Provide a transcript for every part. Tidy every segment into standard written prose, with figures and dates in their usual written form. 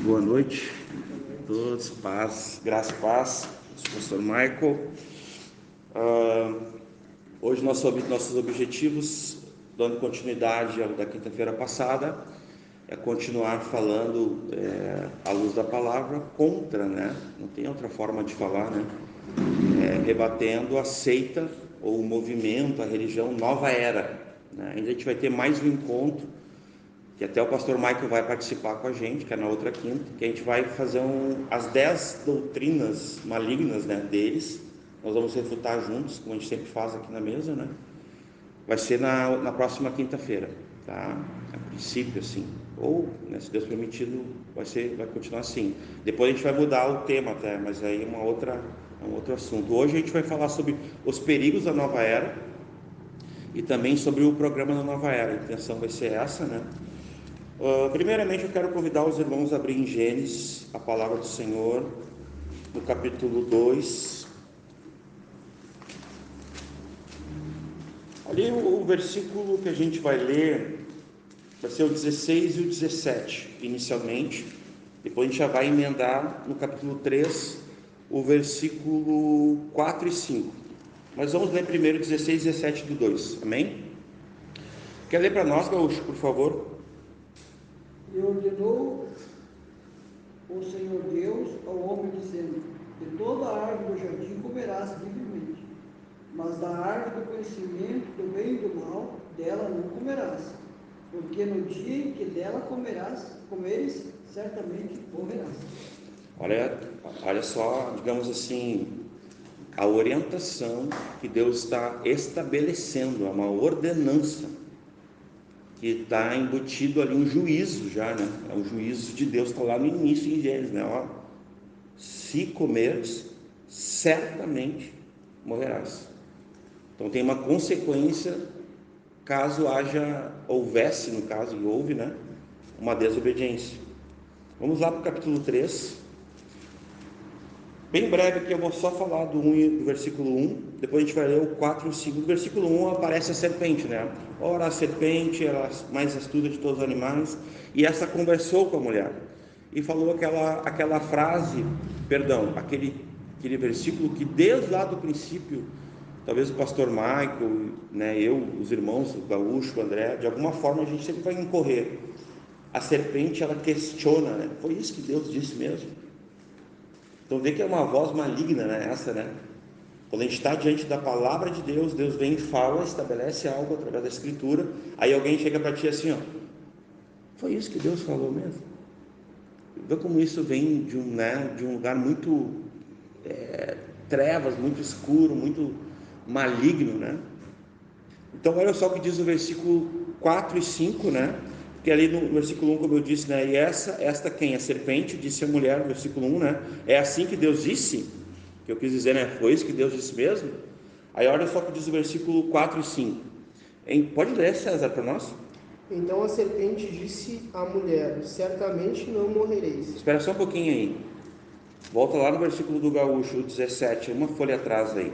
Boa noite a todos, paz, graça e paz. Eu sou o pastor Michael. Hoje nossos objetivos, dando continuidade ao da quinta-feira passada, é continuar falando à luz da palavra contra, né? Não tem outra forma de falar, né? Rebatendo a seita ou o movimento, a religião Nova Era, né? A gente vai ter mais um encontro, que até o pastor Michael vai participar com a gente, que é na outra quinta, que a gente vai fazer as 10 doutrinas malignas, né, deles. Nós vamos refutar juntos, como a gente sempre faz aqui na mesa, né? Vai ser na próxima quinta-feira, tá? A princípio, assim, ou, né, se Deus permitido, vai continuar assim. Depois a gente vai mudar o tema até, mas aí é um outro assunto. Hoje a gente vai falar sobre os perigos da nova era e também sobre o programa da nova era. A intenção vai ser essa, né? Primeiramente eu quero convidar os irmãos a abrir em Gênesis, a palavra do Senhor, no capítulo 2. Ali o versículo que a gente vai ler vai ser o 16 e o 17 inicialmente. Depois a gente já vai emendar no capítulo 3 o versículo 4 e 5. Mas vamos ler primeiro 16 e 17 do 2, amém? Quer ler para nós, Gaúcho, por favor? E ordenou o Senhor Deus ao homem, dizendo: de toda a árvore do jardim comerás livremente, mas da árvore do conhecimento do bem e do mal, dela não comerás, porque no dia em que dela comeres, certamente morrerás. Olha só, digamos assim, a orientação que Deus está estabelecendo, é uma ordenança, que está embutido ali um juízo já, né? É um juízo de Deus, está lá no início em Gênesis, né? Ó, se comeres, certamente morrerás. Então tem uma consequência caso houvesse, no caso, e houve, né? Uma desobediência. Vamos lá para o capítulo 3. Bem breve aqui, eu vou só falar do versículo 1, depois a gente vai ler o 4 e o 5. No versículo 1 aparece a serpente, né? Ora, a serpente era a mais astuta de todos os animais, e essa conversou com a mulher, e falou aquela frase, aquele versículo que desde lá do princípio, talvez o pastor Michael, né, eu, os irmãos, o Gaúcho, o André, de alguma forma a gente sempre vai incorrer. A serpente, ela questiona, né? Foi isso que Deus disse mesmo? Então vê que é uma voz maligna, né, essa, né? Quando a gente está diante da palavra de Deus, Deus vem e fala, estabelece algo através da escritura, aí alguém chega para ti assim, ó, foi isso que Deus falou mesmo? Vê como isso vem de um lugar muito trevas, muito escuro, muito maligno, né? Então olha só o que diz o versículo 4 e 5, né? Que ali no versículo 1, como eu disse, né? E esta quem? A serpente disse a mulher, no versículo 1, né? É assim que Deus disse? Que eu quis dizer, né? Foi isso que Deus disse mesmo? Aí olha só o que diz o versículo 4 e 5. Pode ler, César, para nós? Então a serpente disse à mulher: certamente não morrereis. Espera só um pouquinho aí. Volta lá no versículo do Gaúcho, o 17, uma folha atrás aí.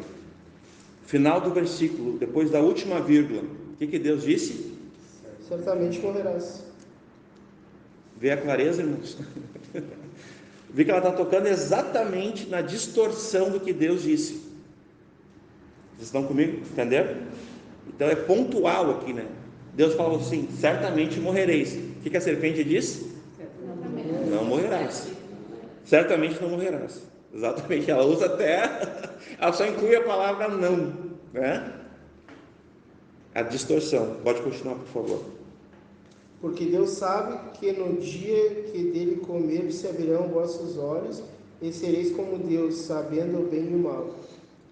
Final do versículo, depois da última vírgula. O que Deus disse? Certamente morrerás. Vê a clareza, irmãos? Vê que ela está tocando exatamente na distorção do que Deus disse. Vocês estão comigo? Entenderam? Então é pontual aqui, né? Deus falou assim: certamente morrereis. O que a serpente disse? Não morrerás. Certamente não morrerás. Exatamente, ela usa até, ela só inclui a palavra não, né? A distorção. Pode continuar, por favor. Porque Deus sabe que no dia que dele comer se abrirão vossos olhos e sereis como Deus, sabendo o bem e o mal.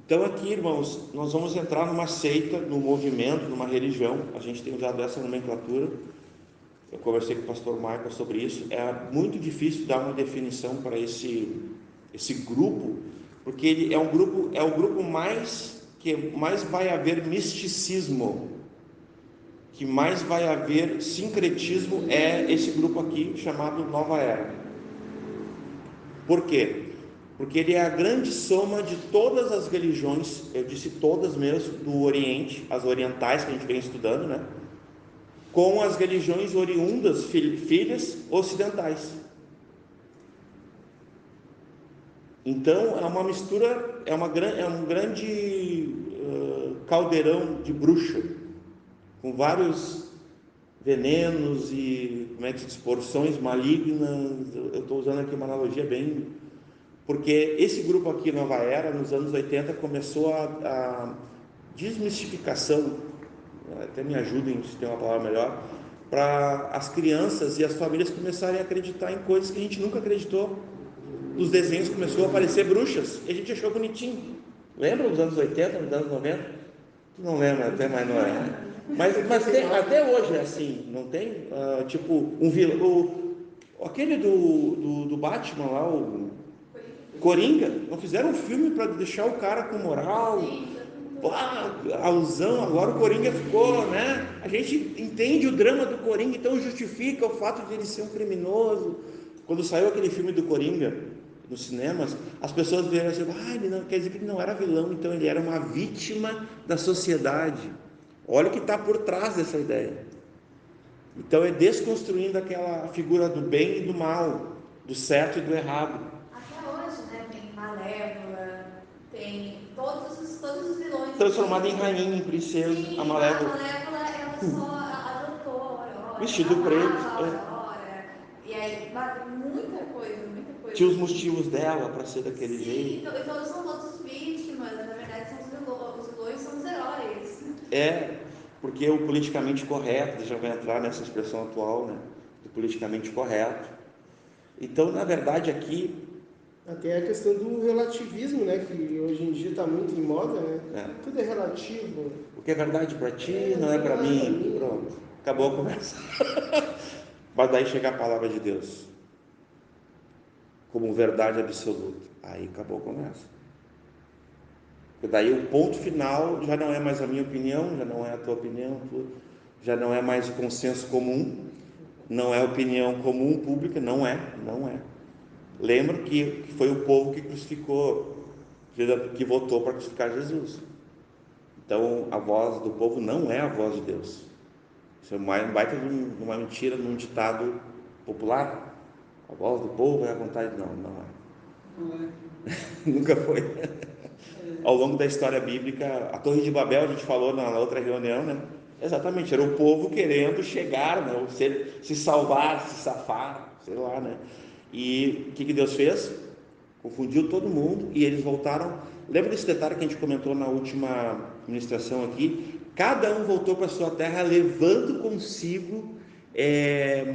Então aqui, irmãos, nós vamos entrar numa seita, num movimento, numa religião. A gente tem usado essa nomenclatura. Eu conversei com o pastor Michael sobre isso. É muito difícil dar uma definição para esse grupo, porque ele é o grupo que mais vai haver misticismo, que mais vai haver sincretismo, é esse grupo aqui chamado Nova Era. Por quê? Porque ele é a grande soma de todas as religiões, eu disse todas mesmo, do Oriente, as orientais que a gente vem estudando, né? Com as religiões oriundas, filhas ocidentais. Então é uma mistura, é um grande caldeirão de bruxa, com vários venenos e, como é que se diz, porções malignas. Eu estou usando aqui uma analogia bem... Porque esse grupo aqui, Nova Era, nos anos 80, começou a desmistificação, até me ajudem se tem uma palavra melhor, para as crianças e as famílias começarem a acreditar em coisas que a gente nunca acreditou. Dos desenhos começou a aparecer bruxas, e a gente achou bonitinho. Lembra dos anos 80, dos anos 90? Tu não lembra, até mais não é. Mas tem, até hoje é assim, não tem? Tipo, um vilão, aquele do Batman lá, o Coringa, não fizeram um filme para deixar o cara com moral, alusão, agora o Coringa ficou, né? A gente entende o drama do Coringa, então justifica o fato de ele ser um criminoso. Quando saiu aquele filme do Coringa nos cinemas, as pessoas viram assim, ele não, quer dizer que ele não era vilão, então ele era uma vítima da sociedade. Olha o que está por trás dessa ideia. Então é desconstruindo aquela figura do bem e do mal, do certo e do errado. Até hoje, né, tem Malévola, tem todos os vilões. Transformada em rainha, em princesa. Sim, a Malévola. Ela só adotou a Aurora. Vestido preto. E aí, muita coisa. Tinha os motivos dela para ser daquele jeito. Então todos são todos vítimas, na verdade os vilões são os heróis. Porque o politicamente correto, já vai entrar nessa expressão atual, né? Do politicamente correto. Então, na verdade, aqui... Até a questão do relativismo, né? Que hoje em dia está muito em moda, né? Tudo é relativo. O que é verdade para ti não é para mim. Pronto, acabou a conversa. Mas daí chega a palavra de Deus como verdade absoluta. Aí acabou a conversa. Porque daí o ponto final já não é mais a minha opinião, já não é a tua opinião, já não é mais o consenso comum, não é a opinião comum pública, não é. Lembra que foi o povo que crucificou, que votou para crucificar Jesus. Então a voz do povo não é a voz de Deus. Isso é uma baita de uma mentira num ditado popular. A voz do povo é a vontade, não é. Nunca foi. Ao longo da história bíblica, a Torre de Babel, a gente falou na outra reunião, né? Exatamente, era o povo querendo chegar, né? Ou se salvar, se safar, sei lá, né? E o que Deus fez? Confundiu todo mundo e eles voltaram. Lembra desse detalhe que a gente comentou na última ministração aqui? Cada um voltou para sua terra levando consigo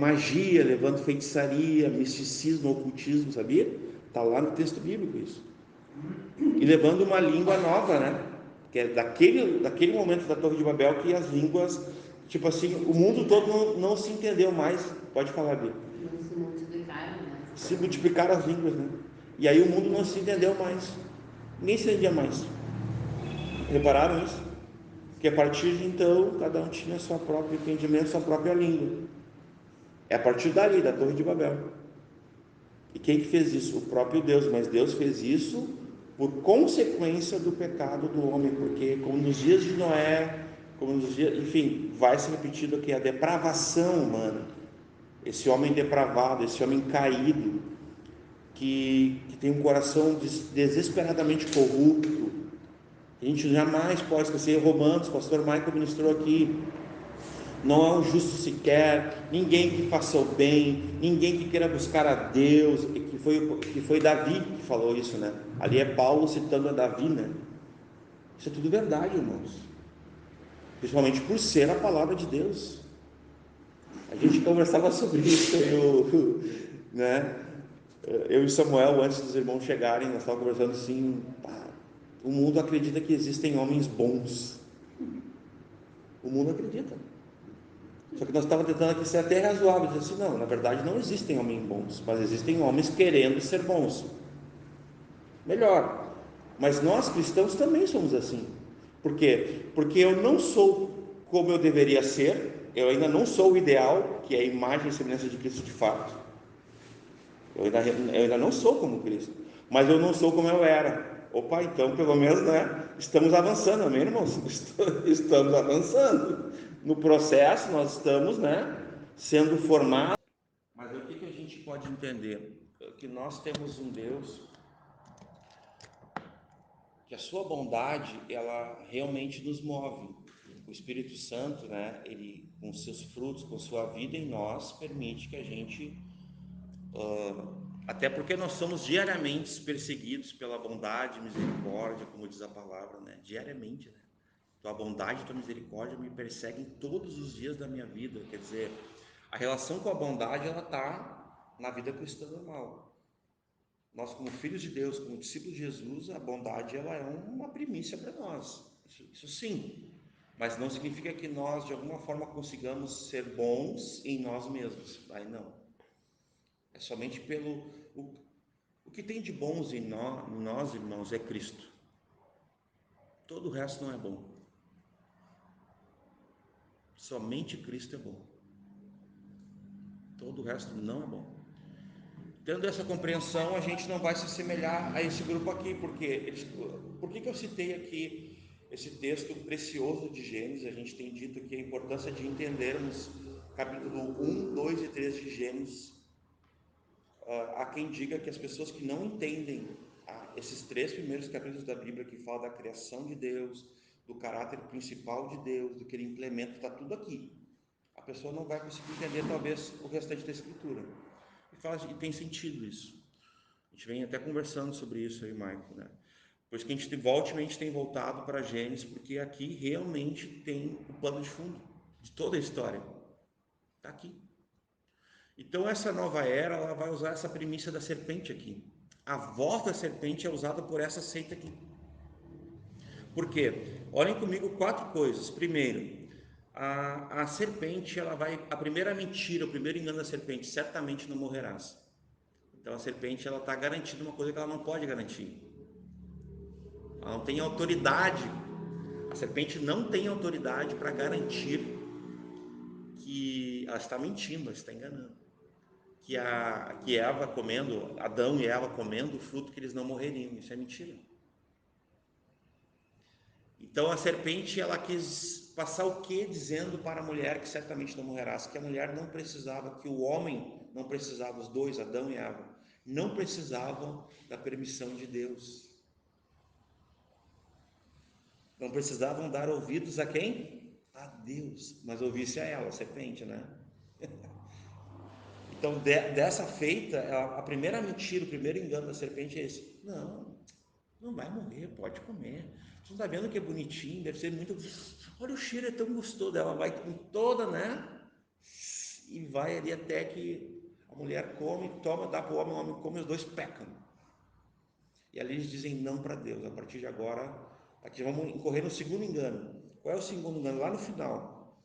magia, levando feitiçaria, misticismo, ocultismo, sabia? Está lá no texto bíblico isso. E levando uma língua nova, né? Que é daquele momento da Torre de Babel que as línguas, tipo assim, o mundo todo não se entendeu mais. Pode falar, Bia. Não se multiplicaram, né? Se multiplicaram as línguas, né? E aí o mundo não se entendeu mais. Ninguém se entendia mais. Repararam isso? Que a partir de então, cada um tinha seu próprio entendimento, sua própria língua. É a partir dali, da Torre de Babel. E quem que fez isso? O próprio Deus. Mas Deus fez isso por consequência do pecado do homem, porque como nos dias de Noé, enfim, vai se repetindo aqui a depravação humana. Esse homem depravado, esse homem caído, que tem um coração desesperadamente corrupto. A gente jamais pode esquecer. Romanos, o pastor Michael ministrou aqui, não há um justo sequer, ninguém que faça o bem, ninguém que queira buscar a Deus, que foi Davi que falou isso, né? Ali é Paulo citando a Davi, né? Isso é tudo verdade, irmãos, principalmente por ser a palavra de Deus. A gente conversava sobre isso, né? Eu e Samuel, antes dos irmãos chegarem, nós estávamos conversando assim, o mundo acredita que existem homens bons. O mundo acredita. Só que nós estávamos tentando aqui ser até razoável, dizer assim, não, na verdade não existem homens bons, mas existem homens querendo ser bons. Melhor. Mas nós cristãos também somos assim. Por quê? Porque eu não sou como eu deveria ser, eu ainda não sou o ideal, que é a imagem e semelhança de Cristo de fato. Eu ainda não sou como Cristo, mas eu não sou como eu era. Opa, então pelo menos, né, estamos avançando, amém, irmãos? Estamos avançando. No processo nós estamos, né, sendo formados. Mas o que a gente pode entender? Que nós temos um Deus que a sua bondade, ela realmente nos move. O Espírito Santo, né, ele, com seus frutos, com sua vida em nós, permite que a gente, até porque nós somos diariamente perseguidos pela bondade e misericórdia, como diz a palavra, né, diariamente, né? Tua bondade e tua misericórdia me perseguem todos os dias da minha vida. Quer dizer, a relação com a bondade, ela está na vida cristã normal. Nós, como filhos de Deus, como discípulos de Jesus, a bondade, ela é uma primícia para nós. Isso sim. Mas não significa que nós, de alguma forma, consigamos ser bons em nós mesmos. Aí não. É somente pelo... O que tem de bons em nós, irmãos, é Cristo. Todo o resto não é bom. Somente Cristo é bom. Todo o resto não é bom. Tendo essa compreensão, a gente não vai se assemelhar a esse grupo aqui, porque por que eu citei aqui esse texto precioso de Gênesis? A gente tem dito que a importância de entendermos capítulo 1, 2 e 3 de Gênesis. Há quem diga que as pessoas que não entendem esses 3 primeiros capítulos da Bíblia, que falam da criação de Deus, do caráter principal de Deus, do que ele implementa, está tudo aqui. A pessoa não vai conseguir entender talvez o restante da Escritura. E tem sentido isso. A gente vem até conversando sobre isso aí, Marco, né? Por isso que a gente tem voltado para Gênesis, porque aqui realmente tem o pano de fundo de toda a história. Está aqui. Então essa nova era, ela vai usar essa premissa da serpente aqui. A voz da serpente é usada por essa seita aqui. Por quê? Olhem comigo 4 coisas. Primeiro, a serpente, ela vai... A primeira mentira, o primeiro engano da serpente: certamente não morrerás. Então a serpente, ela está garantindo uma coisa que ela não pode garantir. Ela não tem autoridade. A serpente não tem autoridade para garantir que ela está mentindo, ela está enganando. Que Eva comendo, Adão e Eva comendo o fruto, que eles não morreriam. Isso é mentira. Então a serpente, ela quis passar o quê? Dizendo para a mulher que certamente não morrerás, que a mulher não precisava, que o homem não precisava, os dois, Adão e Eva, não precisavam da permissão de Deus. Não precisavam dar ouvidos a quem? A Deus, mas ouvisse a ela, a serpente, né? Então, dessa feita, a primeira mentira, o primeiro engano da serpente é esse: não vai morrer, pode comer. Você não está vendo que é bonitinho, deve ser muito... Olha, o cheiro é tão gostoso. Ela vai com toda, né? E vai ali até que a mulher come, toma, dá para o homem come, os dois pecam. E ali eles dizem não para Deus. A partir de agora, aqui vamos incorrer no segundo engano. Qual é o segundo engano? Lá no final,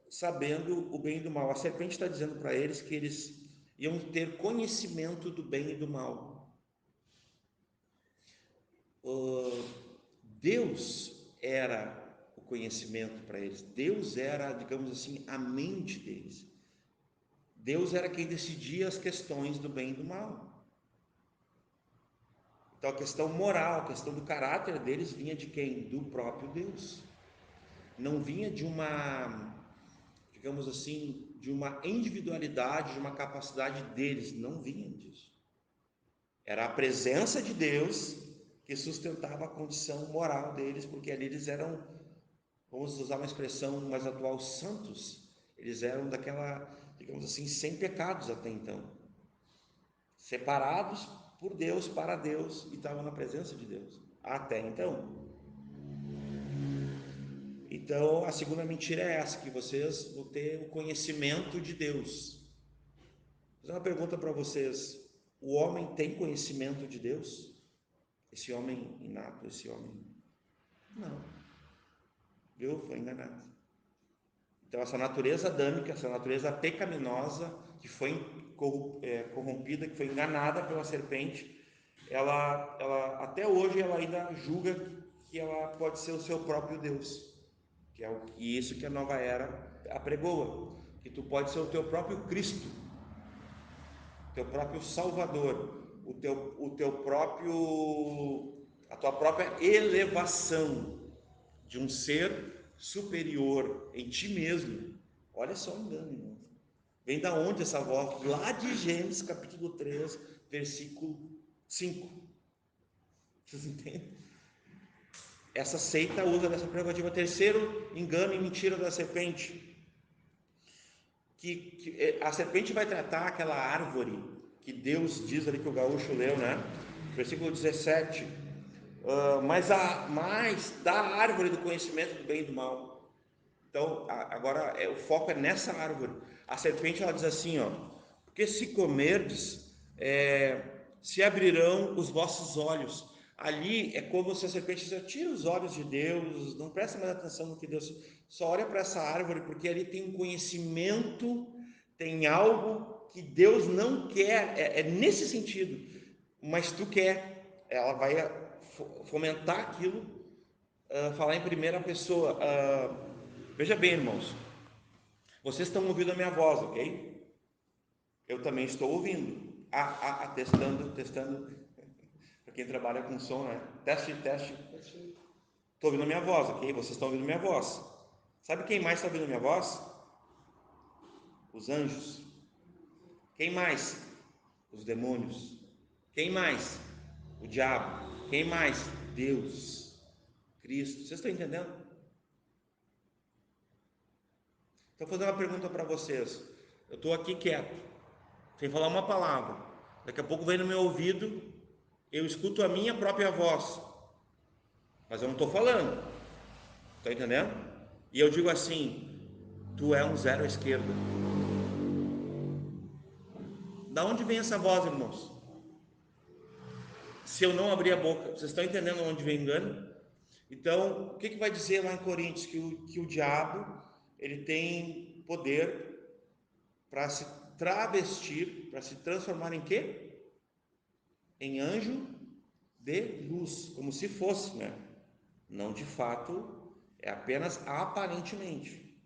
sabendo o bem e do mal. A serpente está dizendo para eles que eles iam ter conhecimento do bem e do mal. Deus era o conhecimento para eles. Deus era, digamos assim, a mente deles. Deus era quem decidia as questões do bem e do mal. Então a questão moral, a questão do caráter deles vinha de quem? Do próprio Deus. Não vinha de uma, digamos assim, de uma individualidade, de uma capacidade deles. Não vinha disso. Era a presença de Deus que sustentava a condição moral deles, porque ali eles eram, vamos usar uma expressão mais atual, santos. Eles eram daquela, digamos assim, sem pecados até então, separados por Deus, para Deus, e estavam na presença de Deus até então. Então a segunda mentira é essa, que vocês vão ter o conhecimento de Deus. Vou fazer uma pergunta para vocês: o homem tem conhecimento de Deus? Esse homem inato, esse homem... Não. Viu? Foi enganado. Então essa natureza adâmica, essa natureza pecaminosa, que foi corrompida, que foi enganada pela serpente, ela até hoje ela ainda julga que ela pode ser o seu próprio Deus, e isso que a nova era apregoa, que tu pode ser o teu próprio Cristo, teu próprio Salvador, a tua própria elevação de um ser superior em ti mesmo. Olha só o engano, irmão. Vem da onde essa voz? Lá de Gênesis capítulo 3, versículo 5. Vocês entendem? Essa seita usa dessa prerrogativa. Terceiro engano e mentira da serpente. Que a serpente vai tratar aquela árvore que Deus diz ali, que o gaúcho leu, né? Versículo 17. Mas da árvore do conhecimento do bem e do mal. Então, agora o foco é nessa árvore. A serpente, ela diz assim, ó: porque se comerdes, se abrirão os vossos olhos. Ali é como se a serpente dizia: tira os olhos de Deus, não presta mais atenção no que Deus, só olha para essa árvore, porque ali tem um conhecimento, tem algo que Deus não quer, é nesse sentido, mas tu quer. Ela vai fomentar aquilo, falar em primeira pessoa. Veja bem, irmãos, vocês estão ouvindo a minha voz, ok? Eu também estou ouvindo. Testando. Para quem trabalha com som, né? Teste. Estou ouvindo a minha voz, ok? Vocês estão ouvindo a minha voz. Sabe quem mais está ouvindo a minha voz? Os anjos. Quem mais? Os demônios. Quem mais? O diabo. Quem mais? Deus. Cristo. Vocês estão entendendo? Então, vou fazer uma pergunta para vocês. Eu estou aqui quieto, sem falar uma palavra. Daqui a pouco vem no meu ouvido, eu escuto a minha própria voz, mas eu não estou falando. Está entendendo? E eu digo assim: tu é um zero à esquerda. Da onde vem essa voz, irmãos? Se eu não abrir a boca, vocês estão entendendo onde vem o engano? Então, o que vai dizer lá em Coríntios? Que o diabo, ele tem poder para se travestir, para se transformar em quê? Em anjo de luz, como se fosse, né? Não de fato, é apenas aparentemente.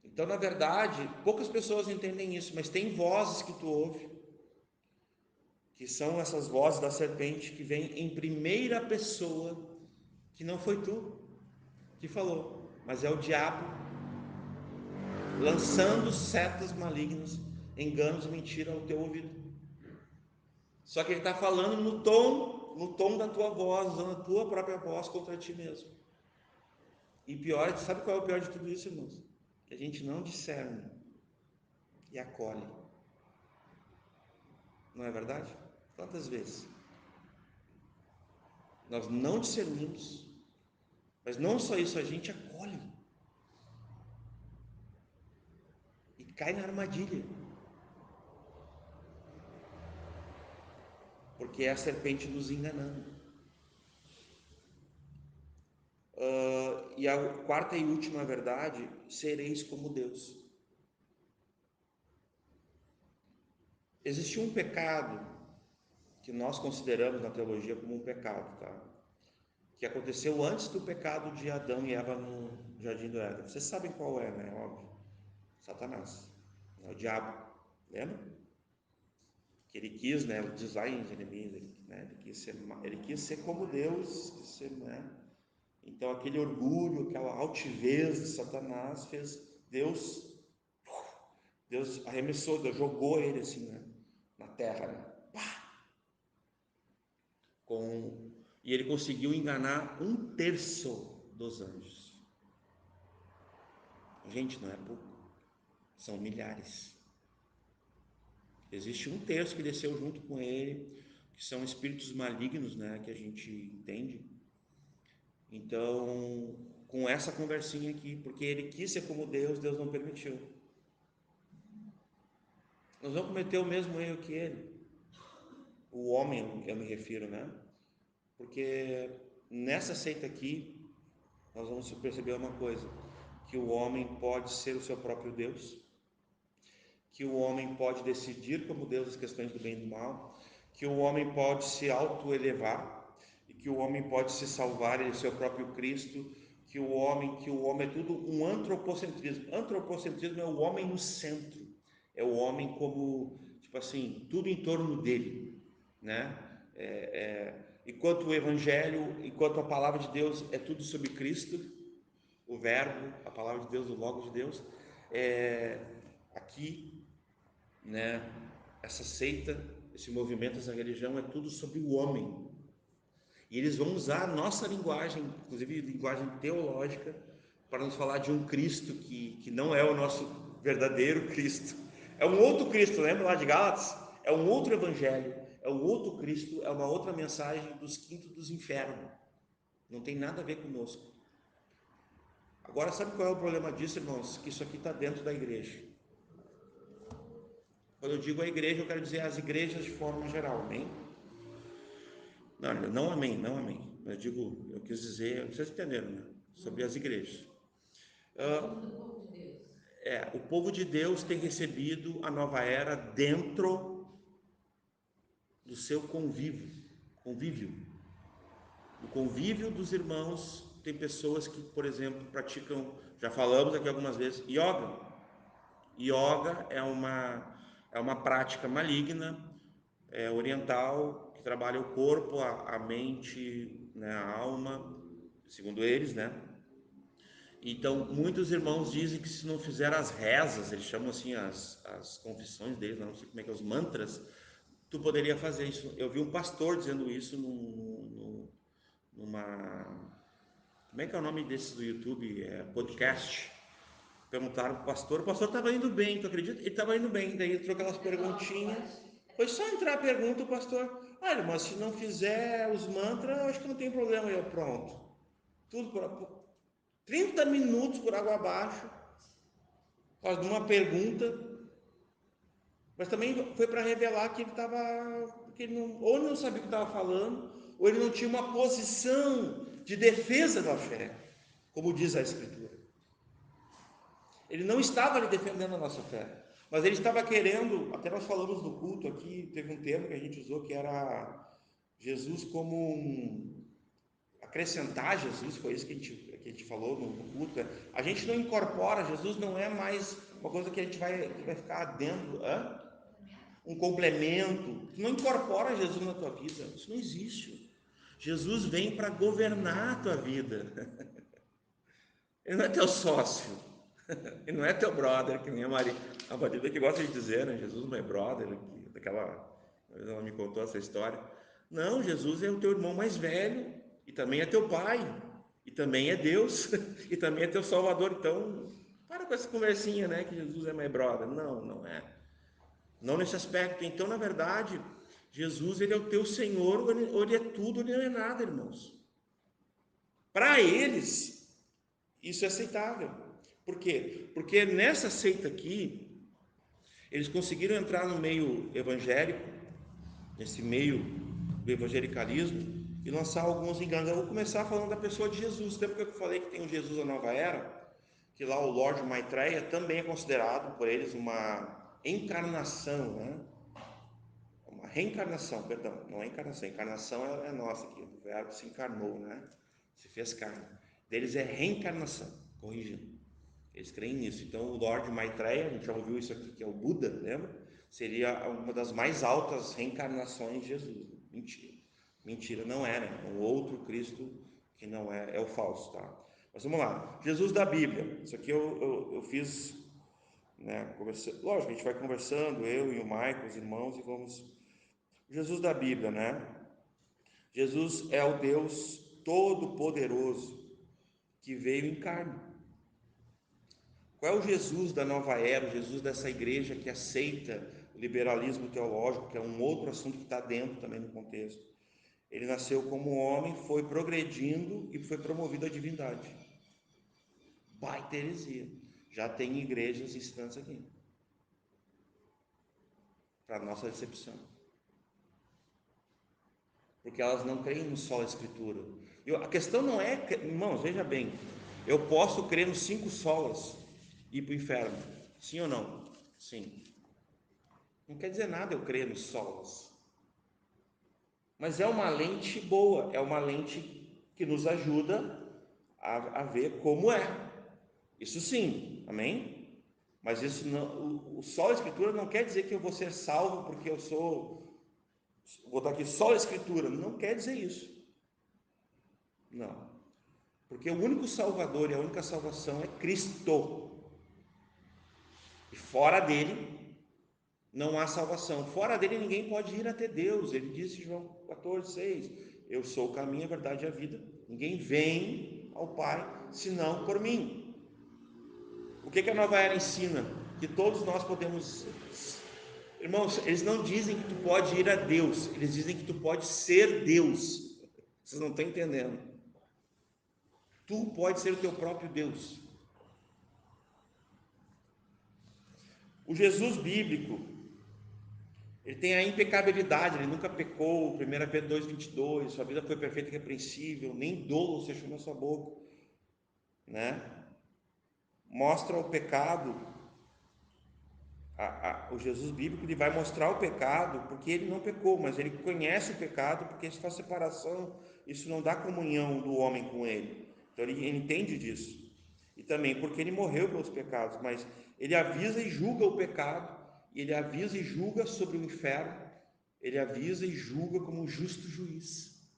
Então, na verdade, poucas pessoas entendem isso, mas tem vozes que tu ouve, que são essas vozes da serpente que vêm em primeira pessoa, que não foi tu que falou, mas é o diabo lançando setas malignas, enganos e mentira ao teu ouvido. Só que ele está falando no tom da tua voz, usando a tua própria voz contra ti mesmo. E pior, sabe qual é o pior de tudo isso, irmãos? Que a gente não discerne e acolhe. Não é verdade? Quantas vezes nós não discernimos, mas não só isso, a gente acolhe e cai na armadilha, porque é a serpente nos enganando. E a quarta e última verdade: sereis como Deus. Existe um pecado que nós consideramos na teologia como um pecado, tá? Que aconteceu antes do pecado de Adão e Eva no Jardim do Éden. Vocês sabem qual é, né? Óbvio. Satanás, é o diabo, lembra? Que ele quis, né? Diz lá em Jeremias, ele quis ser como Deus, né? Então aquele orgulho, aquela altivez de Satanás fez Deus arremessou, Deus jogou ele assim, né? Na terra, né? E ele conseguiu enganar 1/3 dos anjos. Gente, não é pouco, são milhares. Existe 1/3 que desceu junto com ele, que são espíritos malignos, né, que a gente entende. Então, com essa conversinha aqui, porque ele quis ser como Deus, Deus não permitiu. Nós vamos cometer o mesmo erro que ele. O homem, eu me refiro, né? Porque nessa seita aqui, nós vamos perceber uma coisa: que o homem pode ser o seu próprio Deus, que o homem pode decidir como Deus as questões do bem e do mal, que o homem pode se autoelevar e que o homem pode se salvar, ele é seu próprio Cristo, que o homem é tudo um antropocentrismo. Antropocentrismo é o homem no centro, é o homem como, tipo assim, tudo em torno dele, né? Enquanto o Evangelho, enquanto a palavra de Deus é tudo sobre Cristo, o Verbo, a palavra de Deus, o Logos de Deus, aqui, né? Essa seita, esse movimento, essa religião é tudo sobre o homem, E eles vão usar a nossa linguagem, inclusive linguagem teológica, para nos falar de um Cristo que não é o nosso verdadeiro Cristo. É um outro Cristo, lembra lá de Gálatas? É um outro evangelho, é um outro Cristo, é uma outra mensagem dos quintos dos infernos. Não tem nada a ver conosco. Agora, sabe qual é o problema disso, irmãos? Que isso aqui está dentro da igreja. Quando eu digo a igreja, eu quero dizer as igrejas de forma geral, amém? Não amém, não amém. Eu quis dizer, vocês entenderam, né? Sobre as igrejas. O povo de Deus tem recebido a nova era dentro do seu convívio. O convívio dos irmãos. Tem pessoas que, por exemplo, praticam, já falamos aqui algumas vezes, yoga. Yoga é uma prática maligna, oriental, que trabalha o corpo, a mente, né, a alma, segundo eles, né? Então, muitos irmãos dizem que se não fizer as rezas, eles chamam assim as confissões deles, não sei como é que é, os mantras, tu poderia fazer isso. Eu vi um pastor dizendo isso numa... Como é que é o nome desse do YouTube? Podcast. Perguntaram pro pastor, o pastor estava indo bem, tu acredita? Ele estava indo bem, daí entrou aquelas perguntinhas. Foi só entrar a pergunta, o pastor, mas se não fizer os mantras, acho que não tem problema. Eu, pronto. Tudo por 30 minutos por água abaixo, faz uma pergunta, mas também foi para revelar que ele estava, que ele não, ou ele não sabia o que estava falando, ou ele não tinha uma posição de defesa da fé, como diz a Escritura. Ele não estava ali defendendo a nossa fé, mas ele estava querendo, até nós falamos no culto aqui, teve um termo que a gente usou que era Jesus como acrescentar Jesus, foi isso que a gente falou no culto. A gente não incorpora, Jesus não é mais uma coisa que a gente vai ficar dentro, um complemento. Tu não incorpora Jesus na tua vida, isso não existe. Jesus vem para governar a tua vida. Ele não é teu sócio, ele não é teu brother, que nem a Maria que gosta de dizer, né? Jesus não é brother, ela me contou essa história. Não, Jesus é o teu irmão mais velho, e também é teu pai, e também é Deus, e também é teu salvador. Então, para com essa conversinha, né? Que Jesus é mais brother. Não, não é. Não nesse aspecto. Então, na verdade, Jesus, ele é o teu Senhor, ou ele é tudo, ou ele não é nada, irmãos. Para eles, isso é aceitável. Por quê? Porque nessa seita aqui, eles conseguiram entrar no meio evangélico, nesse meio do evangelicalismo, e lançar alguns enganos. Eu vou começar falando da pessoa de Jesus. Lembra que eu falei que tem o Jesus da Nova Era? Que lá o Lorde Maitreya também é considerado por eles uma encarnação, né? Uma reencarnação, perdão, não é encarnação. Encarnação é nossa aqui, o verbo se encarnou, né? Se fez carne. Deles é reencarnação, corrigindo. Eles creem nisso. Então o Lorde Maitreya, a gente já ouviu isso aqui, que é o Buda, lembra? Seria uma das mais altas reencarnações de Jesus. Mentira, não é, né? Um outro Cristo que não é o falso, tá? Mas vamos lá. Jesus da Bíblia. Isso aqui eu fiz, né? Lógico, a gente vai conversando, eu e o Michael, os irmãos, e vamos. Jesus da Bíblia, né? Jesus é o Deus Todo-Poderoso que veio em carne. Qual é o Jesus da nova era, o Jesus dessa igreja que aceita o liberalismo teológico, que é um outro assunto que está dentro também no contexto? Ele nasceu como homem, foi progredindo e foi promovido à divindade. Baita heresia. Já tem igrejas ensinando isso aqui. Para nossa decepção. Porque elas não creem no só a Escritura. A questão não é, irmãos, veja bem, eu posso crer nos 5 solas e ir para o inferno. Sim ou não? Sim. Não quer dizer nada eu crer nos solas. Mas é uma lente boa, é uma lente que nos ajuda a ver como é. Isso sim, amém? Mas isso não, o só a Escritura não quer dizer que eu vou ser salvo porque eu vou botar aqui só a Escritura. Não quer dizer isso. Não. Porque o único Salvador e a única salvação é Cristo. E fora dele não há salvação. Fora dele ninguém pode ir até Deus. Ele disse em João 14:6. Eu sou o caminho, a verdade e a vida. Ninguém vem ao Pai senão por mim. O que a Nova Era ensina? Que todos nós podemos... Irmãos, eles não dizem que tu pode ir a Deus, eles dizem que tu pode ser Deus. Vocês não estão entendendo. Tu pode ser o teu próprio Deus. O Jesus bíblico, ele tem a impecabilidade, ele nunca pecou. 1 Pedro 2,22, sua vida foi perfeita e repreensível, nem dolo se achou na sua boca, né? Mostra o pecado. O Jesus bíblico, ele vai mostrar o pecado porque ele não pecou, mas ele conhece o pecado, porque isso faz separação, isso não dá comunhão do homem com ele. Então ele entende disso. E também porque ele morreu pelos pecados, mas ele avisa e julga o pecado, e ele avisa e julga sobre o inferno, ele avisa e julga como um justo juiz.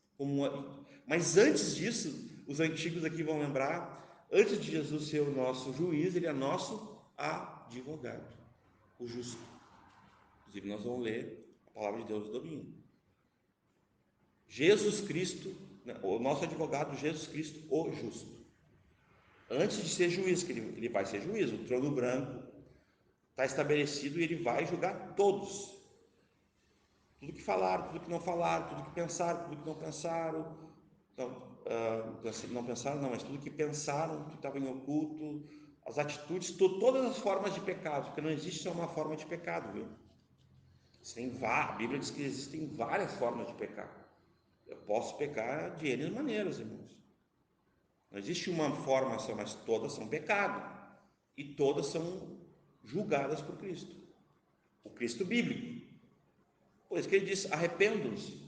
Mas antes disso, os antigos aqui vão lembrar, antes de Jesus ser o nosso juiz, ele é nosso advogado, o justo. Inclusive nós vamos ler a palavra de Deus no domingo. Jesus Cristo, o nosso advogado, Jesus Cristo, o justo. Antes de ser juiz, que ele vai ser juiz, o trono branco está estabelecido e ele vai julgar todos. Tudo que falaram, tudo que não falaram, tudo que pensaram, tudo que não pensaram. Não pensaram, não, mas tudo que pensaram, que estava em oculto, as atitudes, todas as formas de pecado, porque não existe só uma forma de pecado, viu? A Bíblia diz que existem várias formas de pecar. Eu posso pecar de N maneiras, irmãos. Não existe uma forma só, mas todas são pecado. E todas são julgadas por Cristo. O Cristo bíblico. Por isso que ele diz, arrependam-se.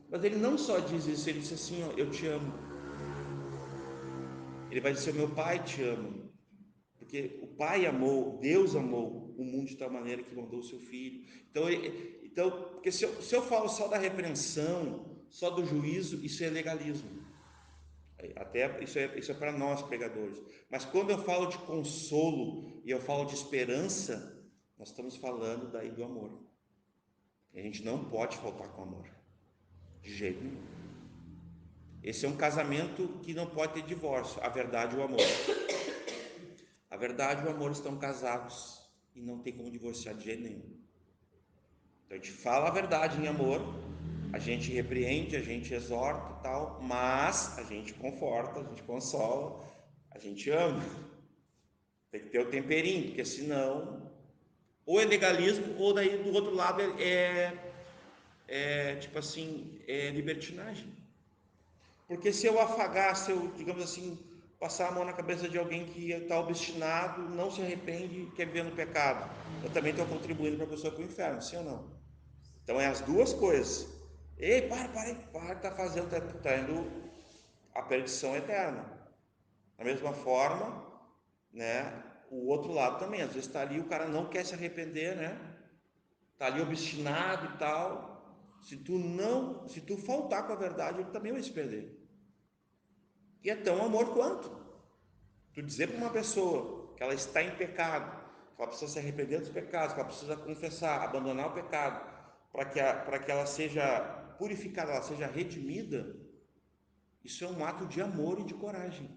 Mas ele não só diz isso, ele diz assim, ó, eu te amo. Ele vai dizer, meu Pai te ama. Porque o Pai amou, Deus amou o mundo de tal maneira que mandou o seu Filho. Então porque se eu falo só da repreensão, só do juízo, isso é legalismo. Até isso é para nós pregadores. Mas quando eu falo de consolo e eu falo de esperança, nós estamos falando daí do amor. E a gente não pode faltar com amor, de jeito nenhum. Esse é um casamento que não pode ter divórcio, a verdade e o amor. A verdade e o amor estão casados e não tem como divorciar de jeito nenhum. Então a gente fala a verdade em amor, a gente repreende, a gente exorta e tal, mas a gente conforta, a gente consola, a gente ama. Tem que ter o temperinho, porque senão ou é legalismo, ou daí do outro lado tipo assim, é libertinagem. Porque se eu afagar, se eu, digamos assim, passar a mão na cabeça de alguém que está obstinado, não se arrepende, quer viver no pecado, eu também estou contribuindo para a pessoa para o inferno, sim ou não? Então é as duas coisas. Ei, para, está fazendo, está indo a perdição eterna. Da mesma forma, né, o outro lado também, às vezes está ali, o cara não quer se arrepender, né, está ali obstinado e tal. Se tu faltar com a verdade, ele também vai se perder. E é tão amor quanto tu dizer para uma pessoa que ela está em pecado, que ela precisa se arrepender dos pecados, que ela precisa confessar, abandonar o pecado, para que ela seja purificada, ela seja redimida. Isso é um ato de amor e de coragem.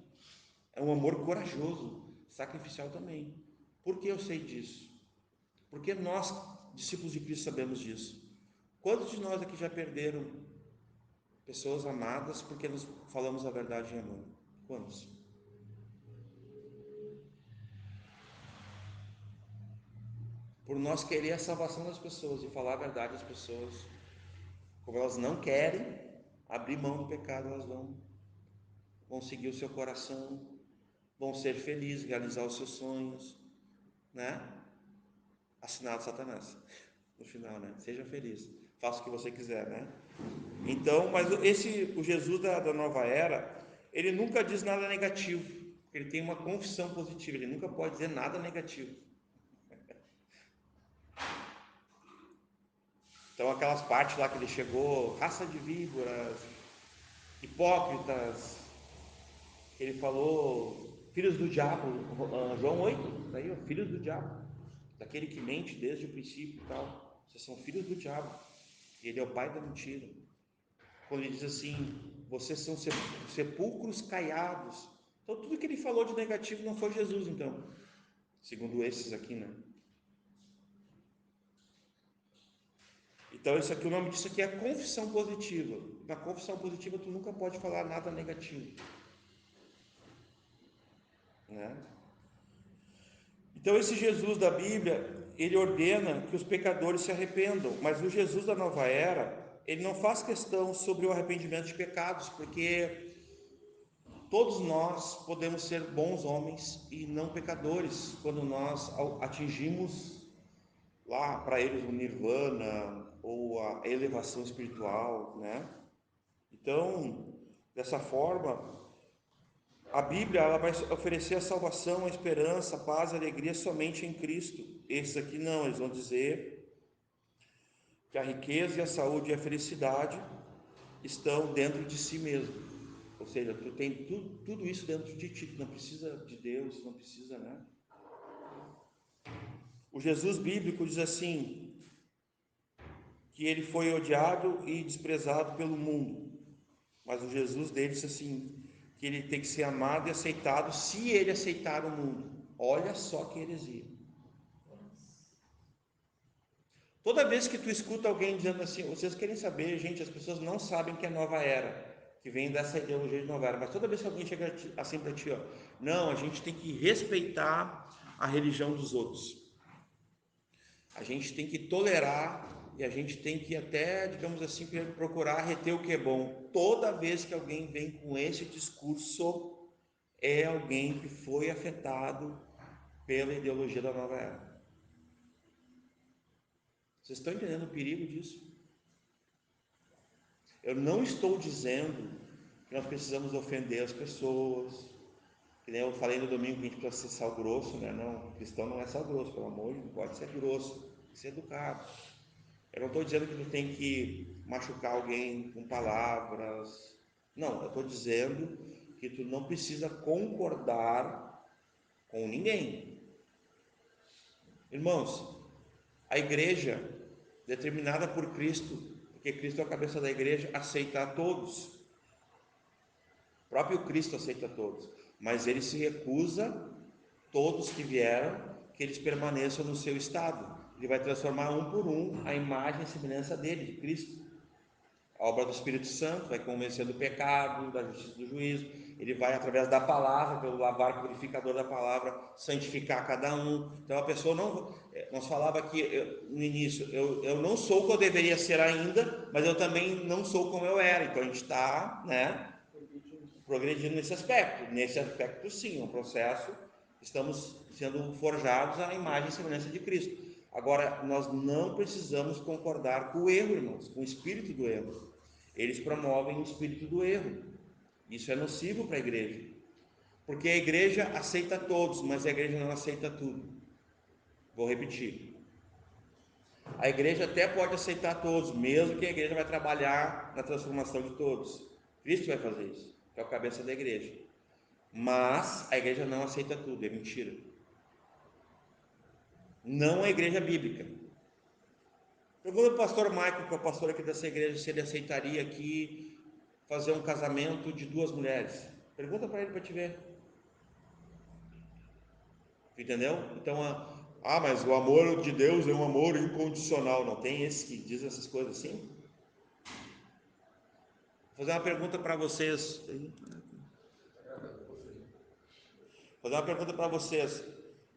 É um amor corajoso, sacrificial também. Por que eu sei disso? Porque nós, discípulos de Cristo, sabemos disso. Quantos de nós aqui já perderam pessoas amadas porque nós falamos a verdade em amor? Quantos? Por nós querer a salvação das pessoas e falar a verdade às pessoas, como elas não querem abrir mão do pecado, elas vão seguir o seu coração, vão ser felizes, realizar os seus sonhos, né? Assinado Satanás no final, né? Seja feliz, faça o que você quiser, né? Então, mas o Jesus da nova era, ele nunca diz nada negativo, ele tem uma confissão positiva, ele nunca pode dizer nada negativo. Então aquelas partes lá que ele chegou, raça de víboras, hipócritas, ele falou, filhos do diabo, João 8, daí, filhos do diabo, daquele que mente desde o princípio e tal, vocês são filhos do diabo, e ele é o pai da mentira. quando ele diz assim, vocês são sepulcros caiados. Então tudo que ele falou de negativo não foi Jesus, então, segundo esses aqui, né? Então isso aqui, o nome disso aqui é confissão positiva. Na confissão positiva tu nunca pode falar nada negativo, né? Então esse Jesus da Bíblia, ele ordena que os pecadores se arrependam, mas o Jesus da nova era, ele não faz questão sobre o arrependimento de pecados, porque todos nós podemos ser bons homens e não pecadores quando nós atingimos lá para eles o nirvana ou a elevação espiritual, né? Então, dessa forma, a Bíblia ela vai oferecer a salvação, a esperança, a paz, a alegria somente em Cristo. Esses aqui não, eles vão dizer que a riqueza e a saúde e a felicidade estão dentro de si mesmo. Ou seja, tu tem tudo isso dentro de ti, tu não precisa de Deus, não precisa, né? O Jesus bíblico diz assim, que ele foi odiado e desprezado pelo mundo, mas o Jesus dele diz assim, que ele tem que ser amado e aceitado se ele aceitar o mundo. Olha só que heresia. Toda vez que tu escuta alguém dizendo assim, vocês querem saber, gente, as pessoas não sabem que é nova era, que vem dessa ideologia de nova era, mas toda vez que alguém chega assim para ti, ó, não, a gente tem que respeitar a religião dos outros, a gente tem que tolerar e a gente tem que até, digamos assim, procurar reter o que é bom. Toda vez que alguém vem com esse discurso, é alguém que foi afetado pela ideologia da nova era. Vocês estão entendendo o perigo disso? Eu não estou dizendo que nós precisamos ofender as pessoas, que nem eu falei no domingo que a gente precisa ser sal grosso, né? Não, cristão não é sal grosso, pelo amor de Deus, não pode ser grosso, tem que ser educado. Eu não estou dizendo que tu tem que machucar alguém com palavras, não, eu estou dizendo que tu não precisa concordar com ninguém. Irmãos, a igreja determinada por Cristo, porque Cristo é a cabeça da igreja, aceita a todos. O próprio Cristo aceita todos, mas ele se recusa, todos que vieram, que eles permaneçam no seu estado. Ele vai transformar um por um a imagem e semelhança dele, de Cristo. A obra do Espírito Santo vai convencer do pecado, da justiça, do juízo. Ele vai, através da palavra, pelo lavar purificador da palavra, santificar cada um. Então a pessoa não... Nós falava aqui no início, eu não sou o que eu deveria ser ainda, mas eu também não sou como eu era. Então a gente está, né, progredindo nesse aspecto. Nesse aspecto, sim, é um processo. Estamos sendo forjados à imagem e semelhança de Cristo. Agora, nós não precisamos concordar com o erro, irmãos, com o espírito do erro. Eles promovem o espírito do erro. Isso é nocivo para a igreja. Porque a igreja aceita todos, mas a igreja não aceita tudo. Vou repetir. A igreja até pode aceitar todos, mesmo que a igreja vai trabalhar na transformação de todos. Cristo vai fazer isso, que é o cabeça da igreja. Mas a igreja não aceita tudo, é mentira. Não é a igreja bíblica. Pergunta para o pastor Michael, que é o pastor aqui dessa igreja, se ele aceitaria aqui fazer um casamento de 2 mulheres. Pergunta para ele para te ver. Entendeu? Então, mas o amor de Deus é um amor incondicional. Não tem esse que diz essas coisas assim? Vou fazer uma pergunta para vocês. Fazer uma pergunta para vocês.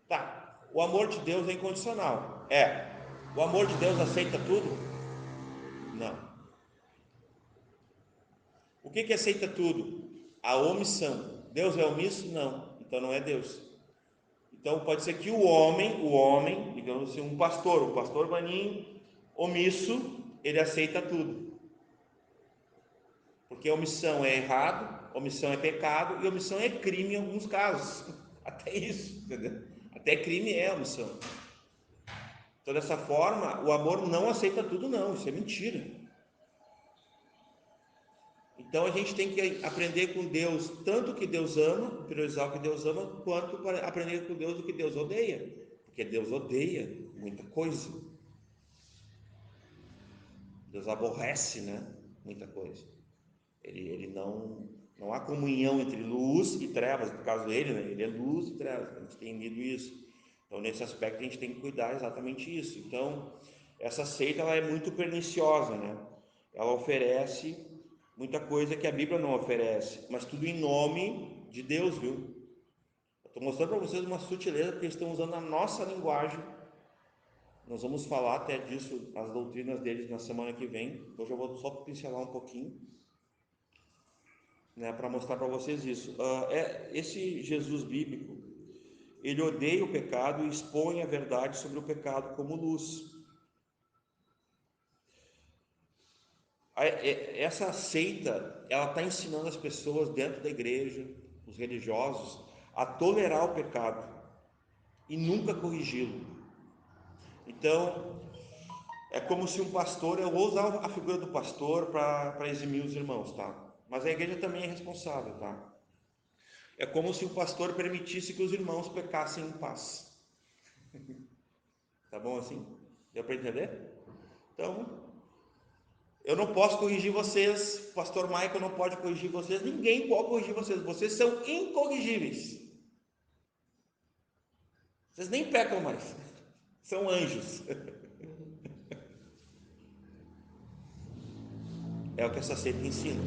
Tá, o amor de Deus é incondicional. É. O amor de Deus aceita tudo? Não. O que aceita tudo? A omissão. Deus é omisso? Não. Então não é Deus. Então pode ser que o homem, digamos assim, um pastor, o pastor Maninho, omisso, ele aceita tudo. Porque omissão é errado, omissão é pecado e omissão é crime em alguns casos. Até isso, entendeu? Até crime é omissão. Então dessa forma, o amor não aceita tudo não, isso é mentira. Então a gente tem que aprender com Deus tanto o que Deus ama, priorizar o que Deus ama, quanto para aprender com Deus o que Deus odeia, porque Deus odeia muita coisa. Deus aborrece, né? Muita coisa. Ele não há comunhão entre luz e trevas, por causa dele, né? Ele é luz e trevas, a gente tem lido isso. Então, nesse aspecto, a gente tem que cuidar exatamente isso. Então, essa seita ela é muito perniciosa, né? Ela oferece muita coisa que a Bíblia não oferece, mas tudo em nome de Deus, viu? Eu estou mostrando para vocês uma sutileza, porque eles estão usando a nossa linguagem. Nós vamos falar até disso, as doutrinas deles na semana que vem. Hoje eu vou só pincelar um pouquinho, né, para mostrar para vocês isso. Esse Jesus bíblico, ele odeia o pecado e expõe a verdade sobre o pecado como luz. Essa seita, ela está ensinando as pessoas dentro da igreja, os religiosos, a tolerar o pecado e nunca corrigi-lo. Então, é como se um pastor, eu vou usar a figura do pastor para eximir os irmãos, tá? Mas a igreja também é responsável, tá? É como se o pastor permitisse que os irmãos pecassem em paz. Tá bom assim? Deu para entender? Então, eu não posso corrigir vocês, o pastor Michael não pode corrigir vocês, ninguém pode corrigir vocês, vocês são incorrigíveis. Vocês nem pecam mais, são anjos. É o que essa seita ensina.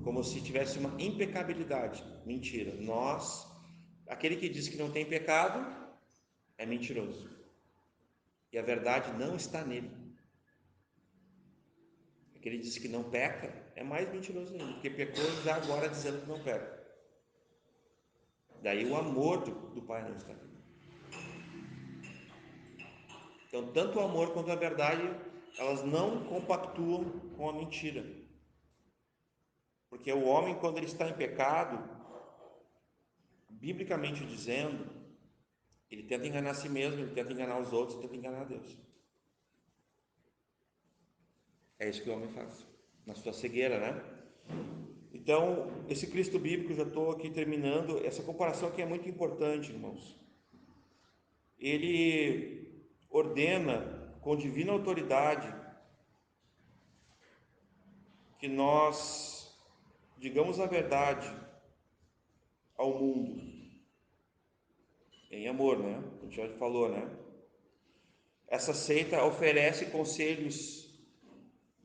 Como se tivesse uma impecabilidade. Mentira. Aquele que diz que não tem pecado, é mentiroso. E a verdade não está nele. Aquele que diz que não peca, é mais mentiroso ainda, porque pecou já agora dizendo que não peca. Daí o amor do Pai não está nele. Então, tanto o amor quanto a verdade, elas não compactuam com a mentira. Porque o homem, quando ele está em pecado, biblicamente dizendo, ele tenta enganar a si mesmo, ele tenta enganar os outros, ele tenta enganar a Deus. É isso que o homem faz, na sua cegueira, né? Então, esse Cristo bíblico, já estou aqui terminando, essa comparação aqui é muito importante, irmãos. Ele ordena com divina autoridade que nós digamos a verdade ao mundo, em amor, né? A gente já falou, né? Essa seita oferece conselhos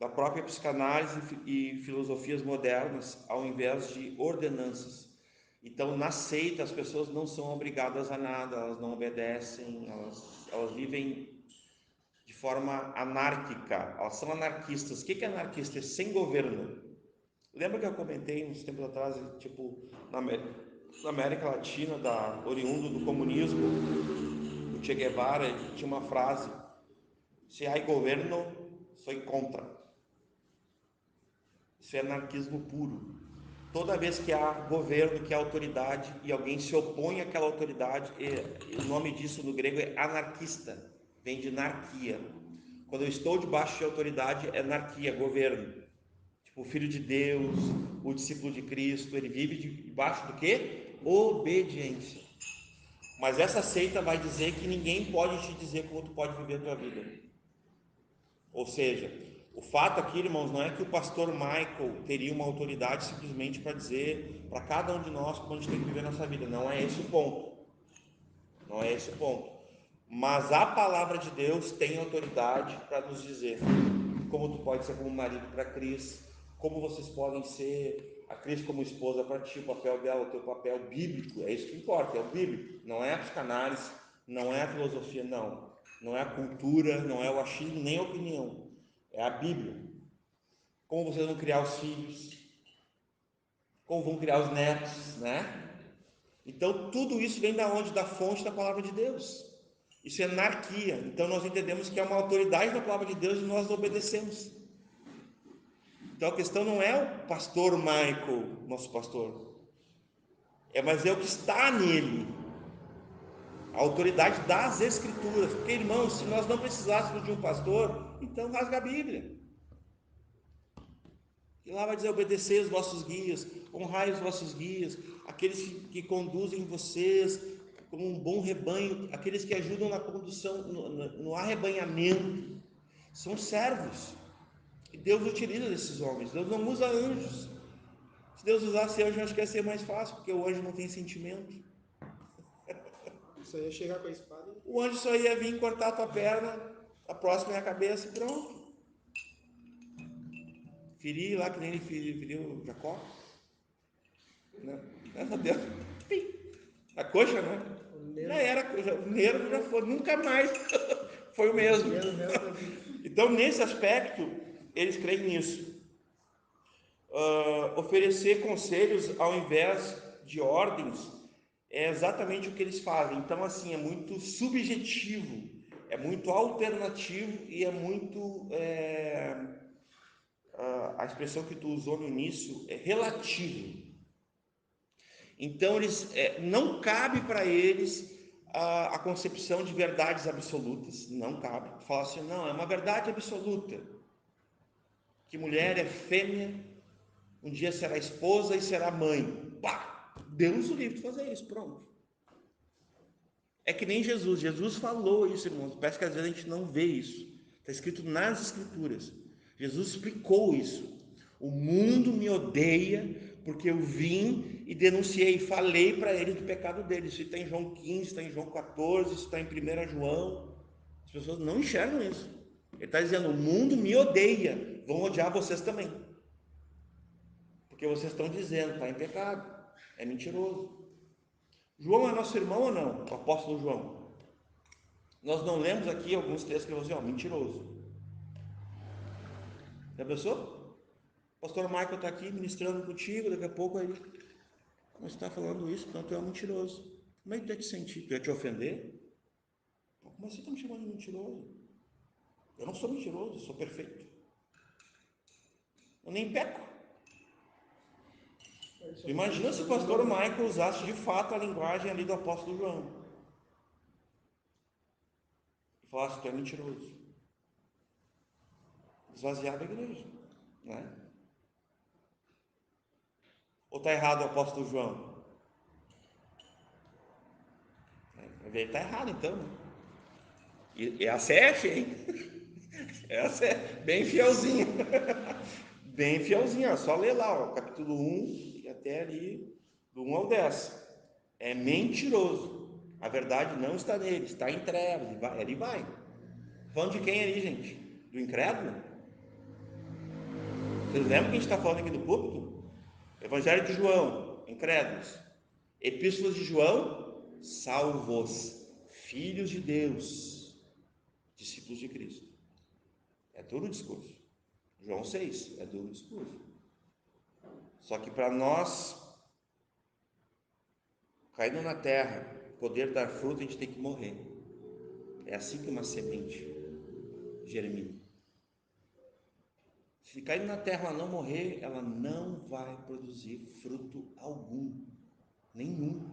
da própria psicanálise e filosofias modernas, ao invés de ordenanças. Então, na seita, as pessoas não são obrigadas a nada, elas não obedecem, elas vivem de forma anárquica, elas são anarquistas. O que é anarquista? É sem governo. Lembra que eu comentei uns tempos atrás, tipo, na América Latina, oriundo do comunismo, o Che Guevara, ele tinha uma frase: se há governo, sou contra. Isso é anarquismo puro. Toda vez que há governo, que há autoridade e alguém se opõe àquela autoridade, o nome disso no grego é anarquista, vem de anarquia. Quando eu estou debaixo de autoridade, é anarquia, governo. Tipo, o filho de Deus, o discípulo de Cristo, ele vive debaixo do quê? Obediência. Mas essa seita vai dizer que ninguém pode te dizer como tu pode viver a tua vida. Ou seja, o fato aqui, irmãos, não é que o pastor Michael teria uma autoridade simplesmente para dizer para cada um de nós como a gente tem que viver a nossa vida. Não é esse o ponto. Não é esse o ponto. Mas a palavra de Deus tem autoridade para nos dizer como tu pode ser como marido para Cris, como vocês podem ser, a Cris como esposa para ti, o papel dela, o teu papel bíblico, é isso que importa, é o bíblico, não é a psicanálise, não é a filosofia, não é a cultura, não é o achismo, nem a opinião, é a Bíblia. Como vocês vão criar os filhos, como vão criar os netos, né? Então tudo isso vem da onde? Da fonte da palavra de Deus. Isso é anarquia. Então nós entendemos que é uma autoridade da palavra de Deus e nós obedecemos. Então a questão não é o pastor Michael, nosso pastor, mas é o que está nele, a autoridade das Escrituras. Porque, irmãos, se nós não precisássemos de um pastor, então rasga a Bíblia. E lá vai dizer: obedecer os vossos guias, honrai os vossos guias, aqueles que conduzem vocês como um bom rebanho, aqueles que ajudam na condução, no arrebanhamento, são servos. E Deus utiliza esses homens. Deus não usa anjos. Se Deus usasse anjo, acho que ia ser mais fácil, porque o anjo não tem sentimento. Só ia chegar com a espada. O anjo só ia vir cortar a tua perna, a próxima é a cabeça e pronto. Ferir lá, que nem ele feriu Jacó. Né? Deus. A coxa, né? Já era, o nervo já foi, nunca mais foi o mesmo. Então, nesse aspecto, eles creem nisso. Oferecer conselhos ao invés de ordens é exatamente o que eles fazem. Então, assim, é muito subjetivo, é muito alternativo e é muito a expressão que tu usou no início é relativo. Então, eles não cabe para eles a concepção de verdades absolutas, não cabe. Falar assim, não, é uma verdade absoluta, que mulher é fêmea, um dia será esposa e será mãe. Pá! Deus o livre de fazer isso, pronto. É que nem Jesus. Jesus falou isso, irmãos. Parece que às vezes a gente não vê isso. Está escrito nas Escrituras. Jesus explicou isso. O mundo me odeia porque eu vim e denunciei, falei para eles do pecado deles. Isso está em João 15, está em João 14, isso está em 1 João. As pessoas não enxergam isso. Ele está dizendo, o mundo me odeia, vão odiar vocês também. Porque vocês estão dizendo, está em pecado, é mentiroso. João é nosso irmão ou não? O apóstolo João. Nós não lemos aqui alguns textos que vão dizer, mentiroso. Já pensou? O pastor Michael está aqui ministrando contigo, daqui a pouco ele, como você está falando isso, então tu é um mentiroso. Como é que tu ia te sentir? Tu ia te ofender? Como assim está me chamando de mentiroso? Eu não sou mentiroso, eu sou perfeito. Eu nem peco. Imagina se o pastor Michael usasse de fato a linguagem ali do apóstolo João e falasse, tu é mentiroso. Esvaziava a igreja, né? Ou está errado o apóstolo João? Ele está errado então, né? E essa é a hein? Essa é bem fielzinha. Bem fielzinha, só ler lá, ó, capítulo 1 e até ali, do 1 ao 10. É mentiroso. A verdade não está nele, está em trevas. Ele vai. Falando de quem ali, gente? Do incrédulo? Vocês lembram que a gente está falando aqui do púlpito? Evangelho de João, incrédulos. Epístolas de João, salvos, filhos de Deus, discípulos de Cristo. É duro o discurso. João 6, é duro o discurso. Só que para nós, caindo na terra, poder dar fruto, a gente tem que morrer. É assim que uma semente germina. Se cair na terra ela não morrer, ela não vai produzir fruto algum, nenhum.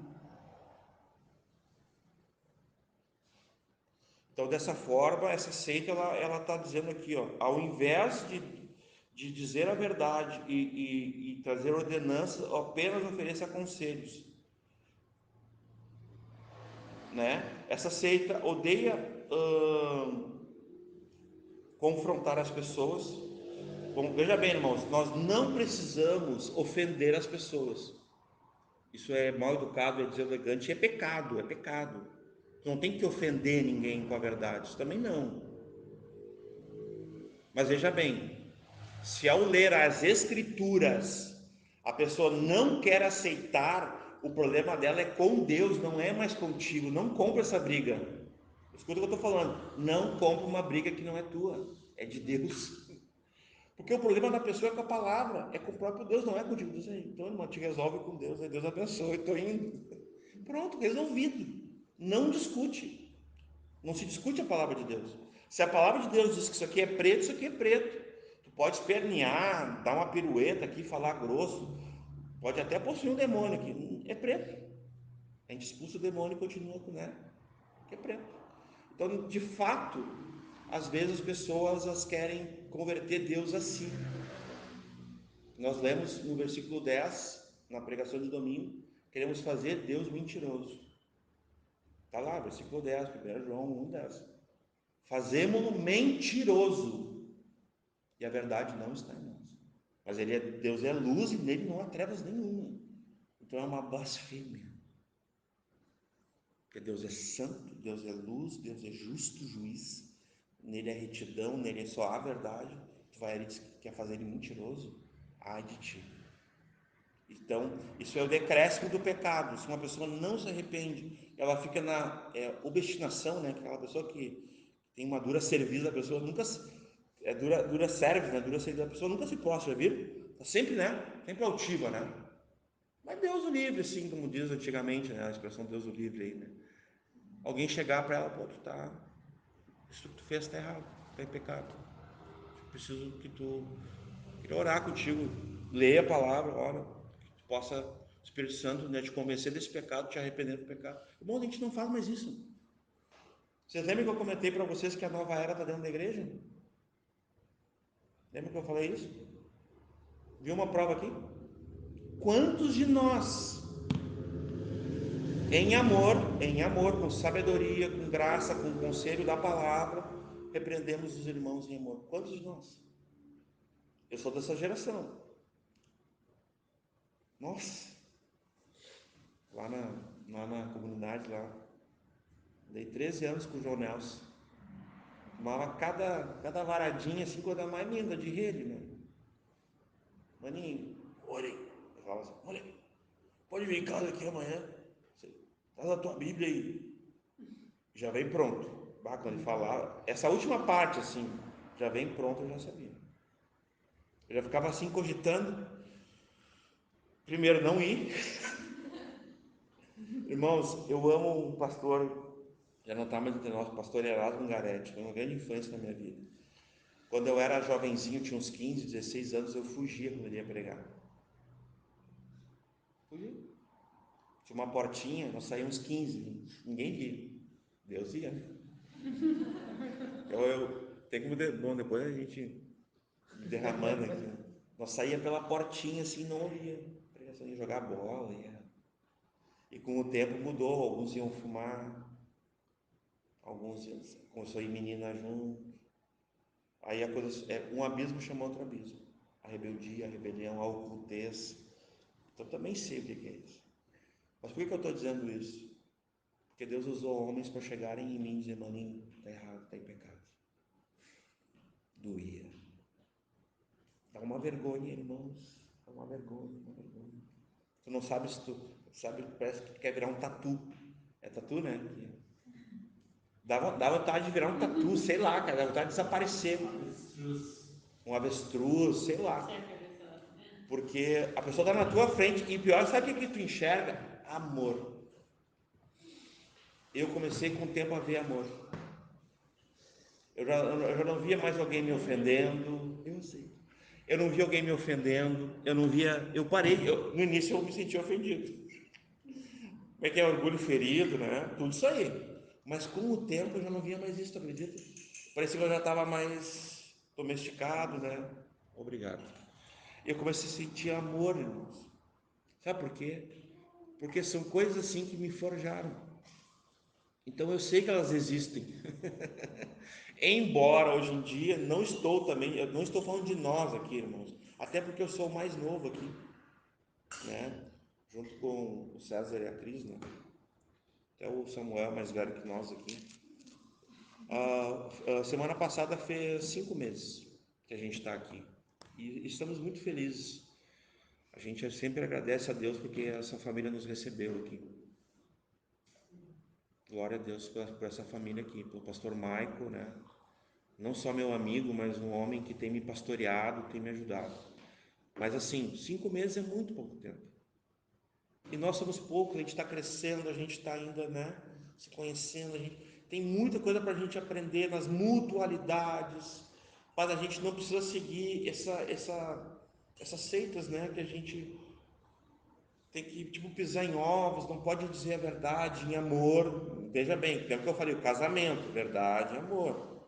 Então, dessa forma, essa seita, ela está dizendo aqui, ó, ao invés de dizer a verdade e trazer ordenanças, apenas ofereça conselhos, né? Essa seita odeia confrontar as pessoas. Bom, veja bem, irmãos, nós não precisamos ofender as pessoas. Isso é mal educado, é deselegante, é pecado, é pecado. Não tem que ofender ninguém com a verdade, isso também não. Mas veja bem, se ao ler as Escrituras, a pessoa não quer aceitar, o problema dela é com Deus, não é mais contigo. Não compra essa briga. Escuta o que eu estou falando. Não compra uma briga que não é tua, é de Deus. Porque o problema da pessoa é com a palavra, é com o próprio Deus, não é contigo. Deus aí, então, irmão, te resolve com Deus, aí Deus abençoe, estou indo. Pronto, resolvido. Não discute. Não se discute a palavra de Deus. Se a palavra de Deus diz que isso aqui é preto, isso aqui é preto. Tu pode espernear, dar uma pirueta aqui, falar grosso, pode até possuir um demônio aqui, é preto. A gente expulsa o demônio e continua com, né? Que é preto. Então, de fato, às vezes as pessoas as querem converter Deus a si. Nós lemos no versículo 10, na pregação de domingo, queremos fazer Deus mentiroso. Está lá, versículo 10, 1 João 1, 10. Fazemo-lo mentiroso e a verdade não está em nós. Mas Deus é luz e nele não há trevas nenhuma. Então é uma blasfêmia. Porque Deus é santo, Deus é luz, Deus é justo juiz, nele é retidão, nele só há verdade. Tu vai ali e quer fazer ele mentiroso? Ai de ti. Então, isso é o decréscimo do pecado. Se uma pessoa não se arrepende, ela fica na obstinação, né? Aquela pessoa que tem uma dura cerviz, a pessoa nunca dura cerviz, né? Dura cerviz, a pessoa nunca se prostra, viu? Tá sempre, né? Sempre altiva, né? Mas Deus o livre, assim, como diz antigamente, né? A expressão Deus o livre aí, né? Alguém chegar para ela, pô, isso que tu fez está errado, está em pecado. Preciso que tu queria orar contigo, leia a palavra, ora, que tu possa, o Espírito Santo, né, te convencer desse pecado, te arrepender do pecado. Bom, a gente não faz mais isso. Vocês lembram que eu comentei para vocês que a nova era está dentro da igreja? Lembra que eu falei isso? Viu uma prova aqui? Quantos de nós, em amor, com sabedoria, com graça, com conselho da palavra, repreendemos os irmãos em amor? Quantos de nós? Eu sou dessa geração. Nossa, lá na comunidade, lá, dei 13 anos com o João Nelson. Tomava cada varadinha assim, coisa mais linda de rede, né? Maninho, olhem, eu falava assim, olha, pode vir em casa aqui amanhã, traz a tua Bíblia aí, já vem pronto. Bah, quando ele falava, essa última parte assim, já vem pronto, eu já sabia. Eu já ficava assim cogitando, primeiro não ir. Irmãos, eu amo um pastor, já não está mais entre nós, o pastor Erasmo Garetti, foi uma grande influência na minha vida. Quando eu era jovenzinho, tinha uns 15, 16 anos, eu fugia quando ele ia pregar. Fugia. Tinha uma portinha, nós saímos 15, ninguém via. Deus ia, né? Eu tenho que bom, depois a gente derramando aqui. Nós saía pela portinha assim, não ouvia. Pregação, ia jogar bola, ia. E com o tempo mudou, alguns iam fumar, alguns começou a ir menina junto. Aí a coisa, um abismo chamou outro abismo. A rebeldia, a rebelião, a ocultez. Então eu também sei o que é isso. Mas por que eu estou dizendo isso? Porque Deus usou homens para chegarem em mim e dizer, maninho, está errado, está em pecado. Doía. Dá uma vergonha, irmãos. Dá uma vergonha, uma vergonha. Tu não sabe se tu sabe, parece que tu quer virar um tatu. É tatu, né? Dá vontade de virar um tatu, sei lá, cara, dá vontade de desaparecer. Um avestruz, sei lá. Porque a pessoa está na tua frente e pior, sabe o que tu enxerga? Amor. Eu comecei com o tempo a ver amor. Eu já não via mais alguém me ofendendo. Eu sei. Eu não via alguém me ofendendo. Eu não via. Eu parei. No início eu me senti ofendido. Como é que é orgulho ferido, né? Tudo isso aí. Mas com o tempo eu já não via mais isso, tu acredita? Parecia que eu já estava mais domesticado, né? Obrigado. Eu comecei a sentir amor, irmãos. Sabe por quê? Porque são coisas assim que me forjaram. Então eu sei que elas existem. Embora hoje em dia eu não estou falando de nós aqui, irmãos. Até porque eu sou o mais novo aqui, né? Junto com o César e a Cris, né? Até o Samuel mais velho que nós aqui. A semana passada fez 5 meses que a gente está aqui. E estamos muito felizes. A gente sempre agradece a Deus porque essa família nos recebeu aqui. Glória a Deus por essa família aqui, pelo pastor Michael, né? Não só meu amigo, mas um homem que tem me pastoreado, tem me ajudado. Mas assim, 5 meses é muito pouco tempo. E nós somos poucos, a gente está crescendo, a gente está ainda, né, se conhecendo, a gente tem muita coisa para a gente aprender nas mutualidades, mas a gente não precisa seguir essas seitas, né, que a gente tem que, tipo, pisar em ovos, não pode dizer a verdade em amor. Veja bem, lembra que eu falei, o casamento, verdade e amor.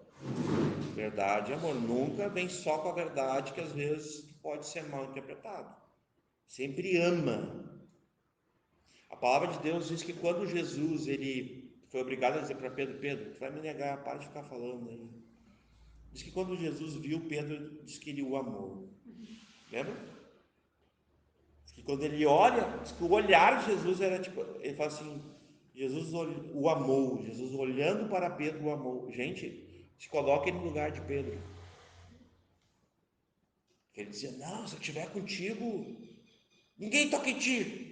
Verdade e amor, nunca vem só com a verdade que às vezes pode ser mal interpretado. Sempre ama. A palavra de Deus diz que quando Jesus ele foi obrigado a dizer para Pedro, Pedro, tu vai me negar, para de ficar falando aí. Diz que quando Jesus viu Pedro, diz que ele o amou. Lembra? Diz que quando ele olha, diz que o olhar de Jesus era tipo, ele fala assim, Jesus o amou, Jesus olhando para Pedro o amou. Gente, se coloque no lugar de Pedro. Ele dizia, não, se eu estiver contigo, ninguém toca em ti.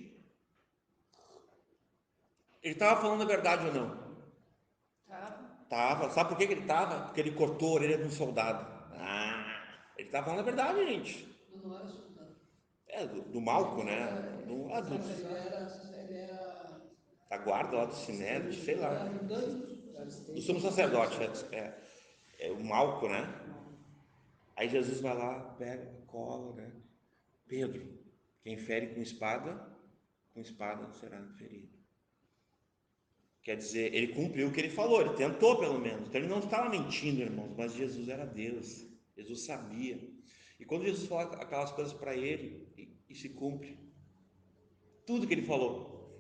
Ele estava falando a verdade ou não? Tava. Sabe por que ele estava? Porque ele cortou a orelha de um soldado. Ele estava falando a verdade, gente. Não era soldado. Do Malco, né? Ele era Da guarda lá do Sinédrio, sei lá. ajudante do Do sumo sacerdote, é o Malco, né? Aí Jesus vai lá, pega, cola, né? Pedro, quem fere com espada será ferido. Quer dizer, ele cumpriu o que ele falou, ele tentou pelo menos. Então ele não estava mentindo, irmãos, mas Jesus era Deus. Jesus sabia. E quando Jesus fala aquelas coisas para ele, e se cumpre. Tudo que ele falou.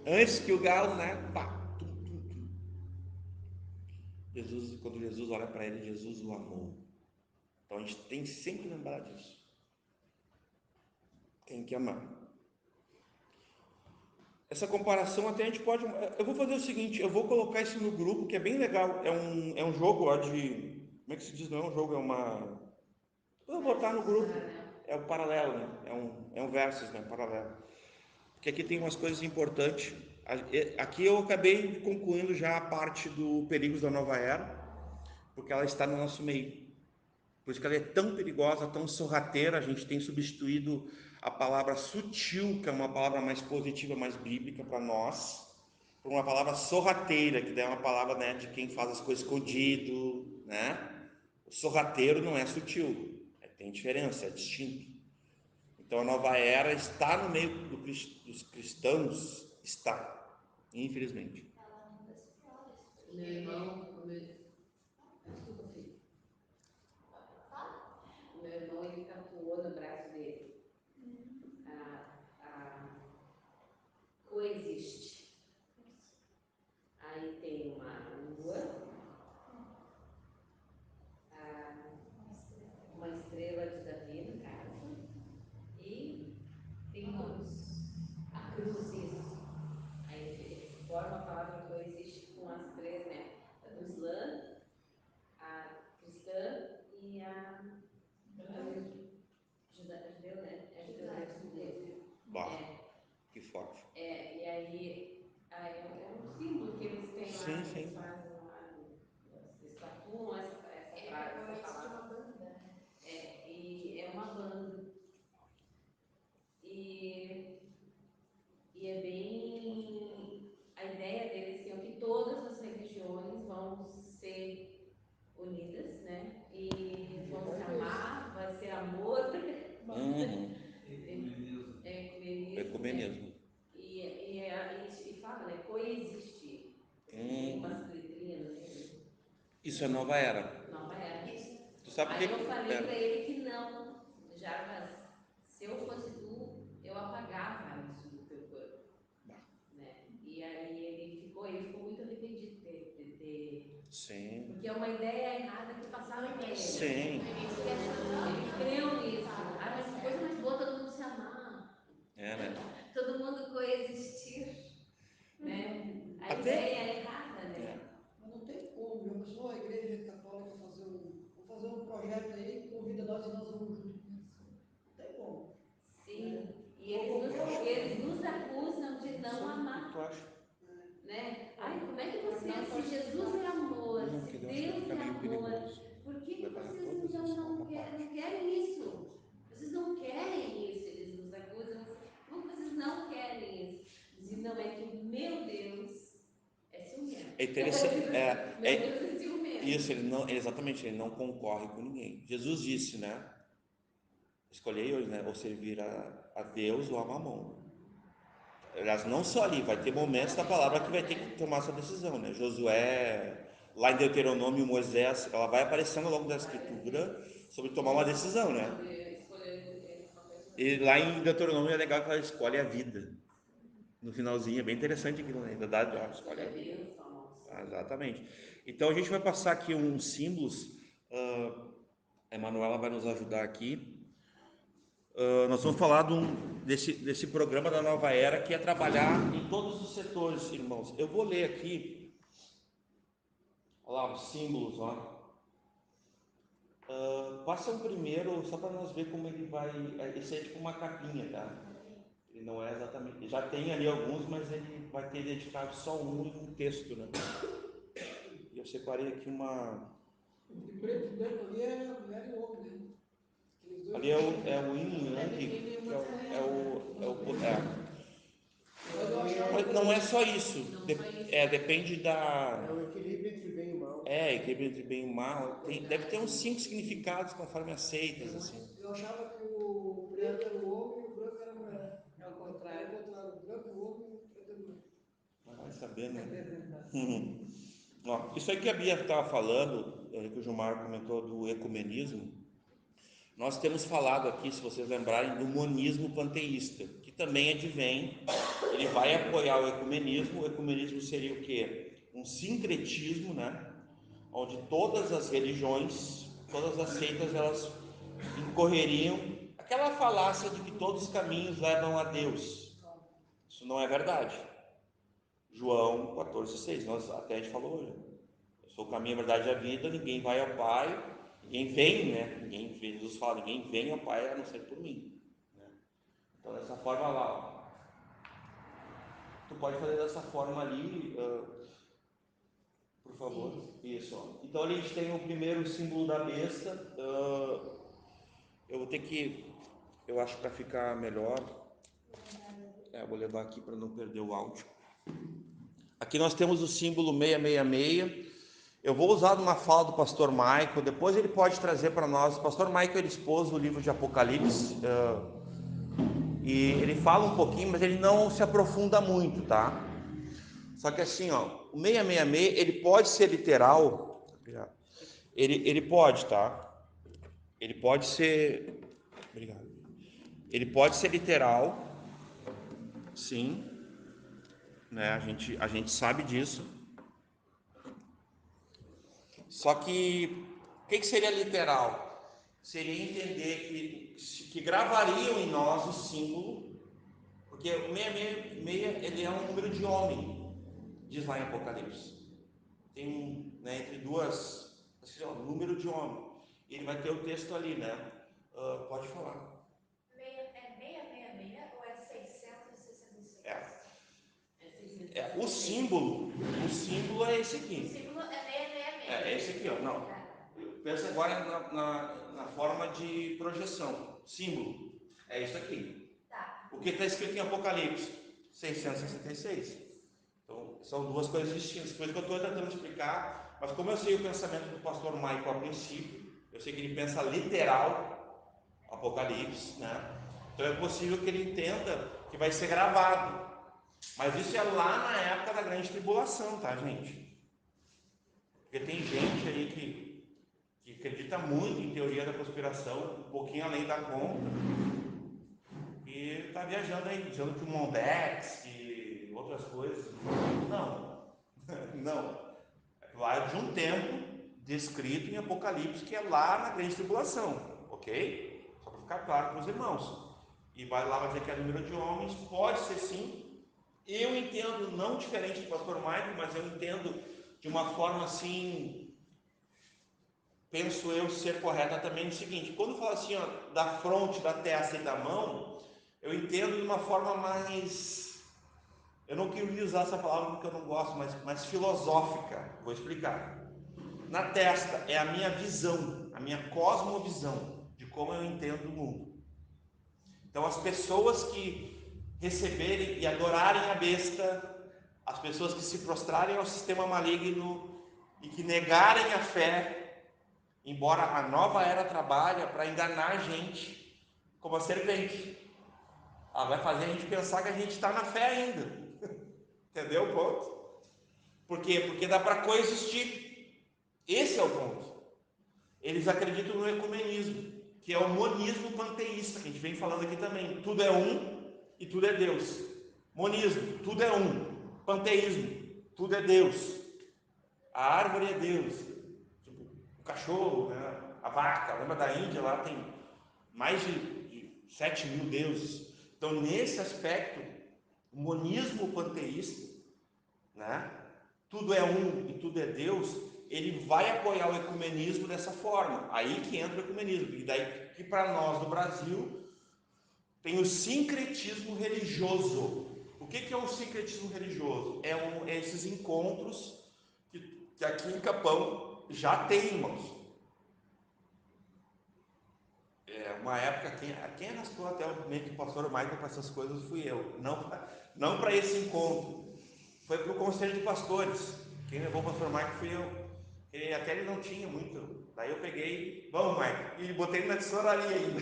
Antes que o galo, né? Pá, tum. Jesus, quando Jesus olha para ele, Jesus o amou. Então a gente tem que sempre lembrar disso. Tem que amar. Essa comparação até a gente pode. Eu vou fazer o seguinte, eu vou colocar isso no grupo, que é bem legal. É um jogo ó, de. Como é que se diz? Não é um jogo, é uma. Eu vou botar no grupo. É o paralelo, né? É um versus, né? Paralelo. Porque aqui tem umas coisas importantes. Aqui eu acabei concluindo já a parte do Perigos da Nova Era, porque ela está no nosso meio. Por isso que ela é tão perigosa, tão sorrateira. A gente tem substituído a palavra sutil, que é uma palavra mais positiva, mais bíblica para nós, por uma palavra sorrateira, que daí é uma palavra, né, de quem faz as coisas escondido, né? O sorrateiro não é sutil, tem diferença, é distinto. Então a nova era está no meio dos cristãos, está, infelizmente. Meu irmão, desculpa, filho. O meu irmão, ele tatuou no braço dele a coexiste. Aí tem uma lua, uma estrela de Davi, no caso, e tem a cruz, isso. Aí ele forma a palavra coexiste com as três, né? A do Islã, a cristã e a judeu, né? É judeu. Bah, que forte. E aí é um símbolo que eles têm lá, Sim. eles fazem lá, eles tatuam essa frase, essa palavra. E é uma banda. E é bem. A ideia deles assim, é que todas as religiões vão ser unidas, né? E vão se amar, vai ser amor. Ecumenismo. Né? E fala, né? Coexistir. Tem umas letrinhas no meio. Isso é nova era. Nova era. Tu sabe o que Aí eu falei era? para ele que não, Jarbas, se eu fosse tu, eu apagava isso do teu corpo. Né? E aí ele ficou muito arrependido de ter. Sim. Porque é uma ideia errada que passaram para ele. Sim. Ele creu nisso. Mas que coisa mais boa todo mundo se amar. Né? Todo mundo coexistir. Né? A Até... ideia é errada, né? Mas não tem como. Já pensou a igreja católica fazer um projeto aí, convida nós e nós vamos juntos. Não tem como. Sim. E eles nos acusam de não amar. O que tu acha? Né? Ai, como é que vocês, se Jesus é amor, se Deus é amor, por que vocês então não querem isso? Vocês não querem isso, eles nos acusam. Como vocês não querem isso? Dizem, não, é que meu Deus é ciumento. É interessante. Meu Deus é ciumento. Isso, exatamente, ele não concorre com ninguém. Jesus disse, né? Escolhei hoje, né? Ou servir a Deus ou a Mamon. Aliás, não só ali, vai ter momentos da palavra que vai ter que tomar essa decisão, né? Josué, lá em Deuteronômio, Moisés, ela vai aparecendo ao longo da escritura sobre tomar uma decisão, né? E lá em Deuteronômio é legal que ela escolhe a vida. No finalzinho, é bem interessante aquilo, né? Ainda dá, escolhe a vida. Exatamente. Então a gente vai passar aqui uns símbolos. A Emanuela vai nos ajudar aqui. Nós vamos falar desse programa da Nova Era, que é trabalhar em todos os setores, irmãos. Eu vou ler aqui, olha lá, os símbolos, ó. Passa um primeiro, só para nós ver como ele vai. Esse é tipo uma capinha, tá? Ele não é exatamente. Já tem ali alguns, mas ele vai ter dedicado só um texto, né? E eu separei aqui uma. De preto e branco ali é a mulher e o homem, né? Ali é o yin e yang, Mas não é só isso. Depende da. É o equilíbrio entre bem e mal. Equilíbrio entre bem e mal. Deve ter uns 5 significados conforme aceitas, assim. Eu achava que o preto era o homem e o branco era a mulher. É o contrário. O branco é o homem e o preto é a mulher. Vai saber, né? Ó, isso aí que a Bia estava falando, que o Gilmar comentou do ecumenismo. Nós temos falado aqui, se vocês lembrarem, do monismo panteísta, que também advém, ele vai apoiar o ecumenismo. O ecumenismo seria o quê? Um sincretismo, né? Onde todas as religiões, todas as seitas, elas incorreriam aquela falácia de que todos os caminhos levam a Deus. Isso não é verdade. João 14,6, até a gente falou hoje. Eu sou o caminho, a verdade e a vida, ninguém vai ao Pai. Ninguém vem, né? Jesus fala, ninguém vem ao Pai a não ser por mim, né? Então, dessa forma lá, ó. Tu pode fazer dessa forma ali, por favor. Isso, ó. Então, ali a gente tem o primeiro símbolo da besta. Eu vou ter que, eu acho, para ficar melhor, eu vou levar aqui para não perder o áudio. Aqui nós temos o símbolo 666. Eu vou usar uma fala do pastor Michael, depois ele pode trazer para nós. O pastor Michael, ele expôs o livro de Apocalipse, e ele fala um pouquinho, mas ele não se aprofunda muito, tá? Só que assim, ó, o 666, ele pode ser literal, ele pode, tá? Ele pode ser, obrigado. Ele pode ser literal, sim, né? A gente sabe disso. Só que o que seria literal? Seria entender que gravariam em nós o símbolo, porque o 666 ele é um número de homem, diz lá em Apocalipse. Tem entre duas, assim, número de homem. Ele vai ter o texto ali, né? Pode falar. É 666 ou é 666? O símbolo é esse aqui. O símbolo é 666. É esse aqui, ó. Não. Pensa agora na forma de projeção. Símbolo. É isso aqui. Tá. O que está escrito em Apocalipse? 666. Então, são duas coisas distintas. Por isso que eu estou tentando explicar. Mas como eu sei o pensamento do pastor Michael a princípio, eu sei que ele pensa literal Apocalipse, né? Então é possível que ele entenda que vai ser gravado. Mas isso é lá na época da grande tribulação, tá, gente? Porque tem gente aí que acredita muito em teoria da conspiração, um pouquinho além da conta, e está viajando aí, dizendo que o Mondex e outras coisas. Não, não. Lá é de um tempo descrito em Apocalipse, que é lá na grande tribulação, ok? Só para ficar claro para os irmãos. E vai lá, vai dizer que é número de homens, pode ser sim. Eu entendo, não diferente do pastor Michael, mas eu entendo de uma forma assim, penso eu ser correta também no seguinte: quando fala assim, ó, da fronte, da testa e da mão, eu entendo de uma forma mais, eu não queria usar essa palavra porque eu não gosto, mas mais filosófica. Vou explicar. Na testa é a minha visão, a minha cosmovisão de como eu entendo o mundo. Então as pessoas que receberem e adorarem a besta, as pessoas que se prostrarem ao sistema maligno e que negarem a fé, embora a nova era trabalhe para enganar a gente como a serpente, ela vai fazer a gente pensar que a gente está na fé ainda. Entendeu o ponto? Por quê? Porque dá para coexistir. Esse é o ponto. Eles acreditam no ecumenismo, que é o monismo panteísta, que a gente vem falando aqui também. Tudo é um e tudo é Deus. Monismo, tudo é um. Panteísmo, tudo é Deus. A árvore é Deus. Tipo, o cachorro, né? A vaca, lembra da Índia? Lá tem mais de 7.000 deuses. Então, nesse aspecto, o monismo panteísta, né? Tudo é um e tudo é Deus, ele vai apoiar o ecumenismo dessa forma. Aí que entra o ecumenismo. E daí que para nós do Brasil tem o sincretismo religioso. O que é o sincretismo religioso? É esses encontros que aqui em Capão já tem, irmãos. Uma época, quem arrastou até meio que o pastor Michael para essas coisas fui eu. Não para esse encontro. Foi para o conselho de pastores. Quem levou o pastor Michael fui eu. E até ele não tinha muito. Daí eu peguei, vamos, Michael, e botei ele na tesouraria ainda.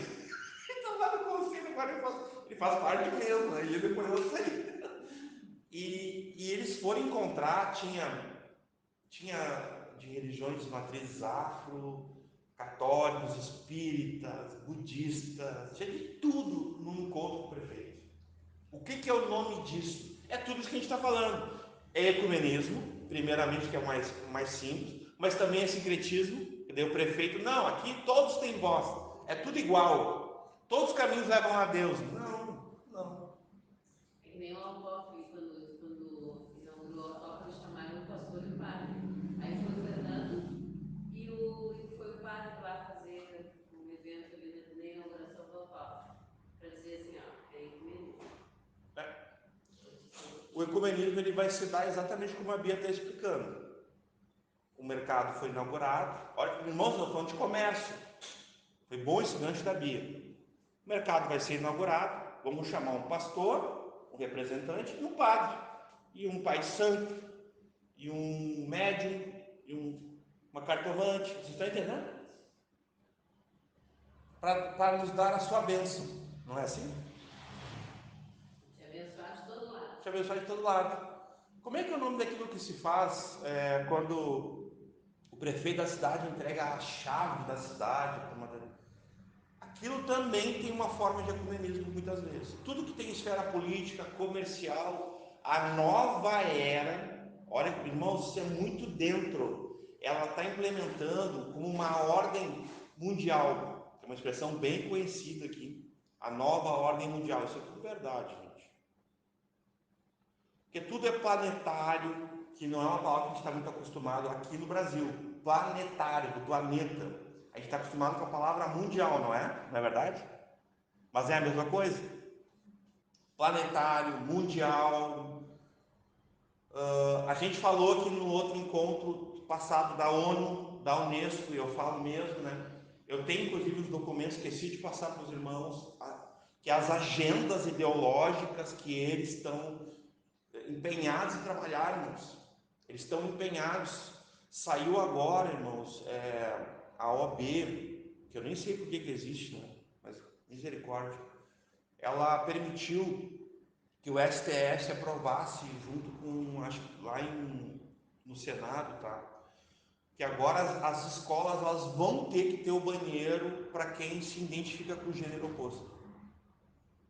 Então lá no conselho agora ele faz parte mesmo, né? E depois eu saí. E eles foram encontrar, tinha de religiões de matrizes afro, católicos, espíritas, budistas, tinha de tudo no encontro com o prefeito. O que é o nome disso? É tudo isso que a gente está falando. É ecumenismo, primeiramente, que é o mais simples, mas também é sincretismo, que daí o prefeito, não, aqui todos têm voz, é tudo igual, todos os caminhos levam a Deus. Não. É que nem o Alcoff, quando inaugurou o Alcoff, eles chamaram o pastor e o padre. Aí foi o Fernando e foi o padre lá fazer um evento ali na inauguração do Alcoff, para dizer assim, ó, é ecumenismo. O ecumenismo ele vai se dar exatamente como a Bia está explicando. O mercado foi inaugurado. Olha, irmãos, nós falando de comércio. Foi bom esse gancho da Bia. O mercado vai ser inaugurado. Vamos chamar um pastor, um representante e um padre. E um pai santo. E um médium. E uma cartomante. Vocês estão entendendo? Para nos dar a sua bênção. Não é assim? Te abençoar de todo lado. Te abençoar de todo lado. Como é que é o nome daquilo que se faz quando o prefeito da cidade entrega a chave da cidade? Aquilo também tem uma forma de ecumenismo muitas vezes. Tudo que tem esfera política, comercial, a nova era, olha, irmãos, isso é muito dentro. Ela está implementando como uma ordem mundial. Tem uma expressão bem conhecida aqui. A nova ordem mundial. Isso é tudo verdade, gente. Porque tudo é planetário, que não é uma palavra que a gente está muito acostumado aqui no Brasil. Planetário, do planeta. A gente está acostumado com a palavra mundial, não é? Não é verdade? Mas é a mesma coisa. Planetário, mundial. A gente falou aqui no outro encontro passado da ONU, da Unesco, e eu falo mesmo, né? Eu tenho inclusive os documentos, esqueci de passar para os irmãos, que as agendas ideológicas que eles estão empenhados em trabalhar, irmãos. Eles estão empenhados. Saiu agora, irmãos, a OAB, que eu nem sei por que existe, né? Mas misericórdia. Ela permitiu que o STF aprovasse junto com, acho que lá no Senado, tá? Que agora as escolas elas vão ter que ter o banheiro para quem se identifica com o gênero oposto.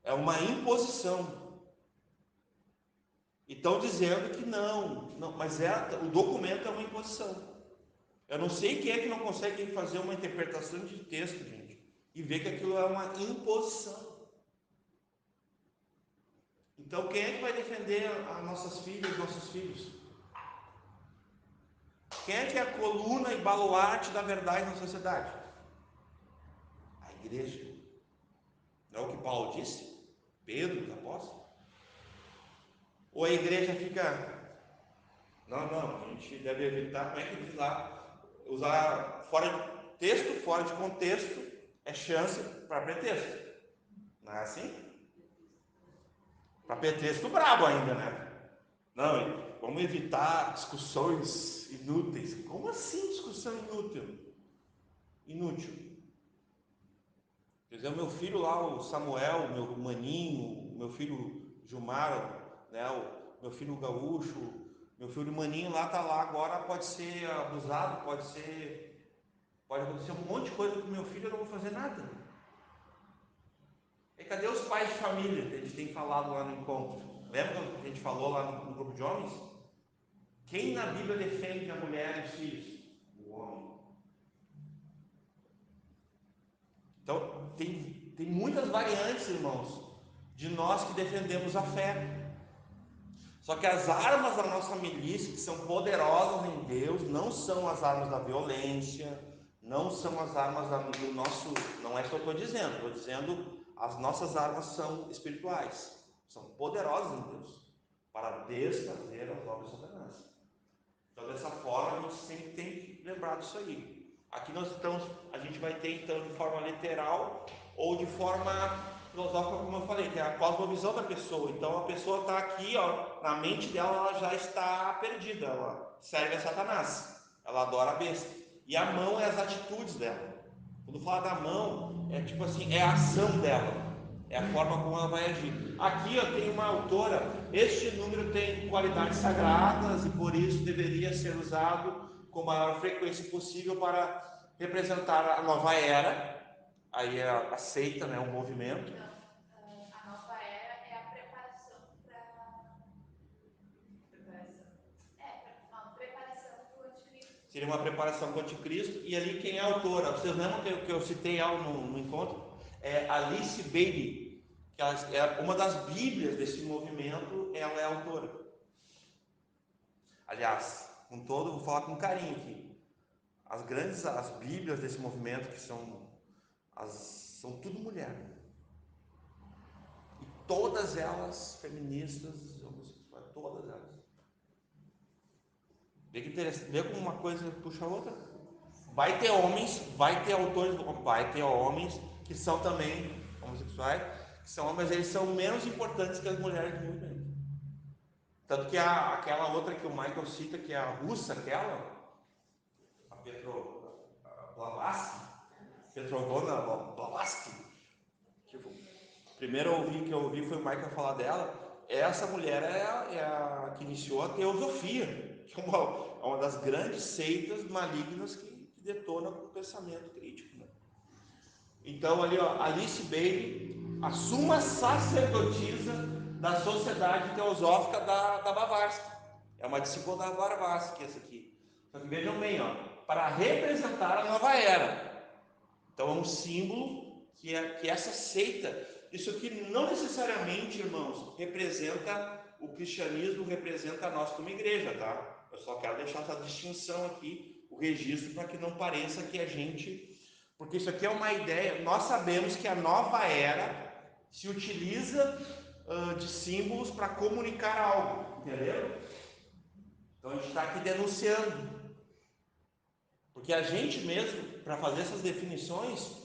É uma imposição. E estão dizendo que não, mas o documento é uma imposição. Eu não sei quem é que não consegue fazer uma interpretação de texto, gente, e ver que aquilo é uma imposição. Então, quem é que vai defender as nossas filhas e nossos filhos? Quem é que é a coluna e baluarte da verdade na sociedade? A igreja. Não é o que Paulo disse? Pedro, os apóstolos? Ou a igreja fica... Não, a gente deve evitar, como é que diz lá? Usar fora de texto, fora de contexto, é chance para pretexto. Não é assim? Para pretexto brabo ainda, né? Não, vamos evitar discussões inúteis. Como assim discussão inútil? Quer dizer, o meu filho lá, o Samuel, o meu maninho, o meu filho Gilmar, né, o meu filho Gaúcho, meu filho Maninho lá, tá lá agora, pode ser abusado, pode acontecer um monte de coisa com o meu filho, eu não vou fazer nada. E cadê os pais de família que a gente tem falado lá no encontro? Lembra que a gente falou lá no grupo de homens? Quem na Bíblia defende a mulher e os filhos? O homem. Então, tem muitas variantes, irmãos, de nós que defendemos a fé. Só que as armas da nossa milícia, que são poderosas em Deus, não são as armas da violência, não são as armas do nosso... Não é isso que eu estou dizendo, as nossas armas são espirituais, são poderosas em Deus, para desfazer as obras de Satanás. Então, dessa forma, a gente sempre tem que lembrar disso aí. Aqui a gente vai ter, então, de forma literal ou de forma filosófica, como eu falei, que é a cosmovisão da pessoa. Então, a pessoa está aqui, ó, na mente dela, ela já está perdida, ela serve a Satanás, ela adora a besta. E a mão é as atitudes dela. Quando fala da mão, é tipo assim, é a ação dela, é a forma como ela vai agir. Aqui, ó, tem uma autora, este número tem qualidades sagradas e por isso deveria ser usado com a maior frequência possível para representar a nova era. Aí é a seita, né, o movimento. Não, a nova era é a preparação para... preparação para o anticristo. Seria uma preparação para o anticristo. E ali quem é a autora? Vocês lembram que eu citei ela no encontro? É Alice Bailey, que ela é uma das bíblias desse movimento, ela é a autora. Aliás, vou falar com carinho aqui. As bíblias desse movimento, que são tudo mulher. E todas elas feministas, homossexuais, todas elas. Vê que interessante, vê como uma coisa puxa a outra. Vai ter homens, vai ter autores, vai ter homens que são também homossexuais, mas eles são menos importantes que as mulheres do movimento. Tanto que aquela outra que o Michael cita, que é a russa, a Petrovna Blavatsky, primeiro que eu ouvi foi o Michael falar dela. Essa mulher é a que iniciou a teosofia, que é uma das grandes seitas malignas que detona com o pensamento crítico, né? Então ali, ó, Alice Bailey, a suma sacerdotisa da Sociedade Teosófica da Blavatsky. É uma discípula da Blavatsky, essa aqui. Só que vejam bem, ó, para representar a nova era. Então é um símbolo que essa seita, isso aqui não necessariamente, irmãos, representa o cristianismo, representa nós como igreja, tá? Eu só quero deixar essa distinção aqui, o registro, para que não pareça que a gente... Porque isso aqui é uma ideia, nós sabemos que a nova era se utiliza de símbolos para comunicar algo, entendeu? Então a gente está aqui denunciando. Porque a gente mesmo, para fazer essas definições,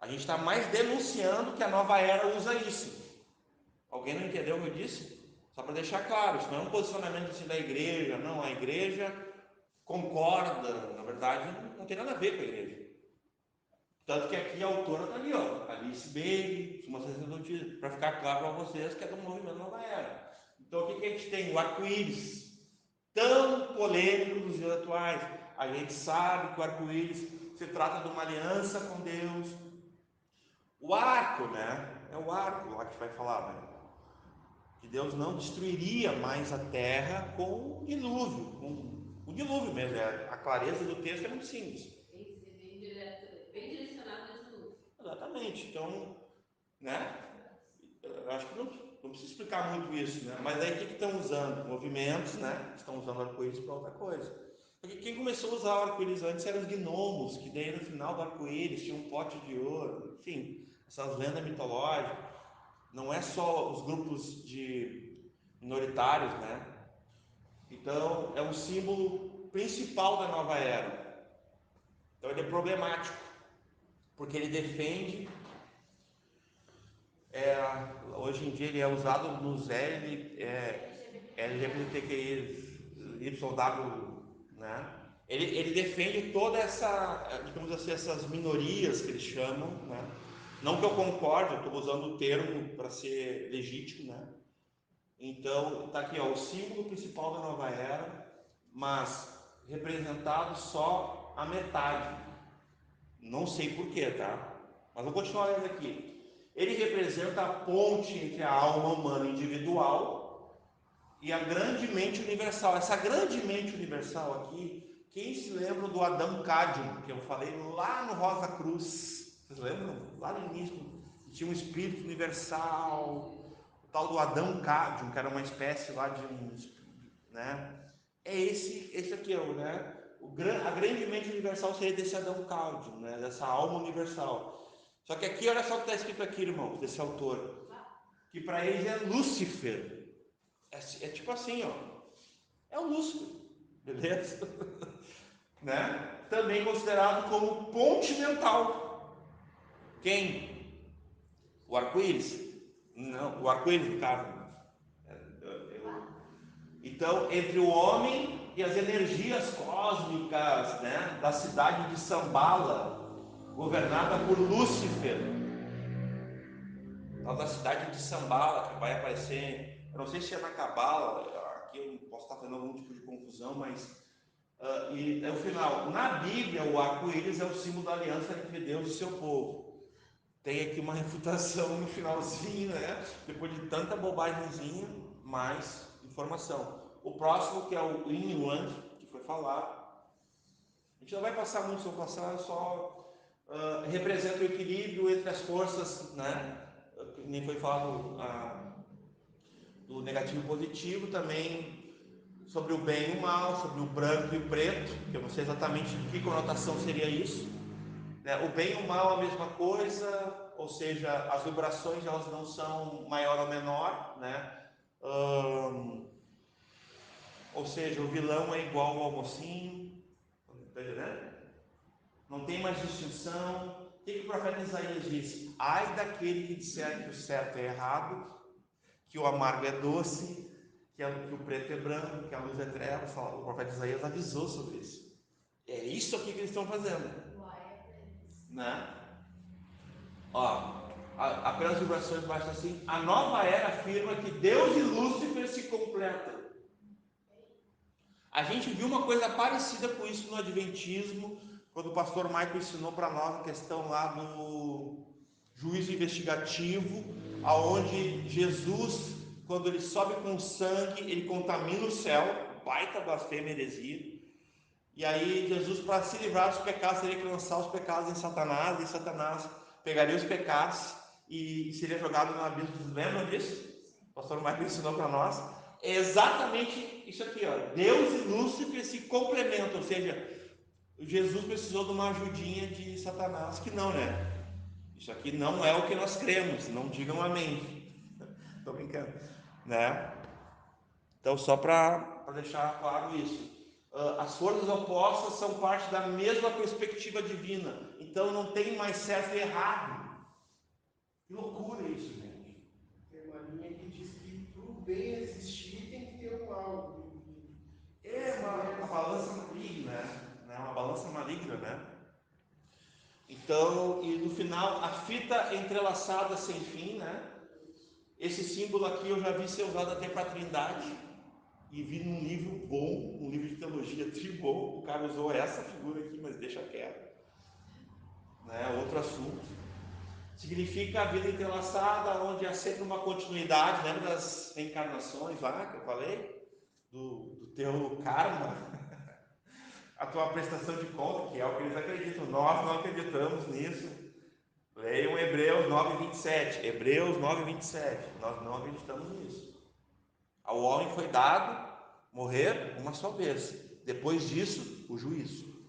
a gente está mais denunciando que a nova era usa isso. Alguém não entendeu o que eu disse? Só para deixar claro, isso não é um posicionamento assim da igreja, não. A igreja concorda, na verdade, não tem nada a ver com a igreja. Tanto que aqui a autora está ali, ó, Alice Bailey, uma sacerdotisa, para ficar claro para vocês que é do movimento Nova Era. Então o que a gente tem? O arco-íris, tão polêmico nos dias atuais. A gente sabe que o arco-íris se trata de uma aliança com Deus. O arco, né? É o arco lá que vai falar, né? Que Deus não destruiria mais a terra com o dilúvio, com o dilúvio mesmo. A clareza do texto é muito simples. Bem direcionado ao dilúvio. Exatamente. Então, né? Eu acho que não precisa explicar muito isso, né? Mas aí o que estão usando? Movimentos, né? Estão usando arco-íris para outra coisa. Porque quem começou a usar o arco-íris antes eram os gnomos, que daí no final do arco-íris tinha um pote de ouro, enfim, essas lendas mitológicas. Não é só os grupos de minoritários, né? Então, é um símbolo principal da nova era. Então, ele é problemático, porque ele defende... hoje em dia ele é usado nos LGBTQI, YW, né? Ele defende toda essa, digamos assim, essas minorias que eles chamam, né? Não que eu concorde, eu estou usando o termo para ser legítimo, né? Então, está aqui, ó, o símbolo principal da nova era, mas representado só a metade. Não sei porquê, tá? Mas vou continuar lendo aqui. Ele representa a ponte entre a alma humana individual e a grande mente universal. Essa grande mente universal aqui, quem se lembra do Adão Cádium, que eu falei lá no Rosa Cruz? Vocês lembram? Lá no início, tinha um espírito universal, o tal do Adão Cádium, que era uma espécie lá de um, né? É esse aqui, né? A grande mente universal seria desse Adão Cádium, né? Dessa alma universal. Só que aqui, olha só o que está escrito aqui, irmãos, desse autor, que para eles é Lúcifer. É tipo assim, ó, é o Lúcifer, beleza? Né? Também considerado como ponte mental. Quem? O arco-íris? Não, o arco-íris, no caso. Então, entre o homem e as energias cósmicas, né, da cidade de Sambala, governada por Lúcifer, tal da cidade de Sambala, que vai aparecer, eu não sei se é na Cabala, aqui eu posso estar fazendo algum tipo de confusão, mas e é o final. Na Bíblia, o arco-íris é o símbolo da aliança entre Deus e seu povo. Tem aqui uma refutação no finalzinho, né? Depois de tanta bobagemzinha, mais informação. O próximo, que é o Yin Yuan, que foi falado, a gente não vai passar muito, se eu passar, só representa o equilíbrio entre as forças, né? Nem foi falado do negativo e positivo, também sobre o bem e o mal, sobre o branco e o preto, que eu não sei exatamente que conotação seria isso, né? O bem e o mal é a mesma coisa, ou seja, as vibrações elas não são maior ou menor, né? Ou seja, o vilão é igual ao mocinho, tá entendendo? Não tem mais distinção. O que o profeta Isaías disse? Ai daquele que disser que o certo é errado, que o amargo é doce, que o preto é branco, que a luz é trevas. O profeta Isaías avisou sobre isso. É isso aqui que eles estão fazendo, né? Ó, apenas vibrações baixas assim. A nova era afirma que Deus e Lúcifer se completam. A gente viu uma coisa parecida com isso no Adventismo, quando o pastor Michael ensinou para nós a questão lá do juízo investigativo, aonde Jesus, quando ele sobe com sangue, ele contamina o céu, baita blasfêmia, heresia. E aí Jesus, para se livrar dos pecados, teria que lançar os pecados em Satanás, e Satanás pegaria os pecados e seria jogado no abismo. Vocês lembram disso? O pastor Michael ensinou para nós. É exatamente isso aqui, ó. Deus e Lúcifer se complementam, ou seja, Jesus precisou de uma ajudinha de Satanás, que não, né? Isso aqui não é o que nós cremos, não digam amém. Estou brincando, né? Então, só para deixar claro isso. As forças opostas são parte da mesma perspectiva divina. Então, não tem mais certo e errado. Que loucura isso, gente. Tem uma linha que diz que para o bem existir tem que ter o mal. É uma balança maligna, né? Uma balança maligna, né? Então, e no final, a fita entrelaçada sem fim, né? Esse símbolo aqui eu já vi ser usado até para a Trindade, e vi num livro bom, um livro de teologia bom, o cara usou essa figura aqui, mas deixa quieto, né? Outro assunto. Significa a vida entrelaçada, onde há sempre uma continuidade. Lembra das reencarnações lá que eu falei? Do teu karma, a tua prestação de conta, que é o que eles acreditam. Nós não acreditamos nisso. Leiam Hebreus 9:27. Hebreus 9:27. Nós não acreditamos nisso. Ao homem foi dado morrer uma só vez. Depois disso, o juízo.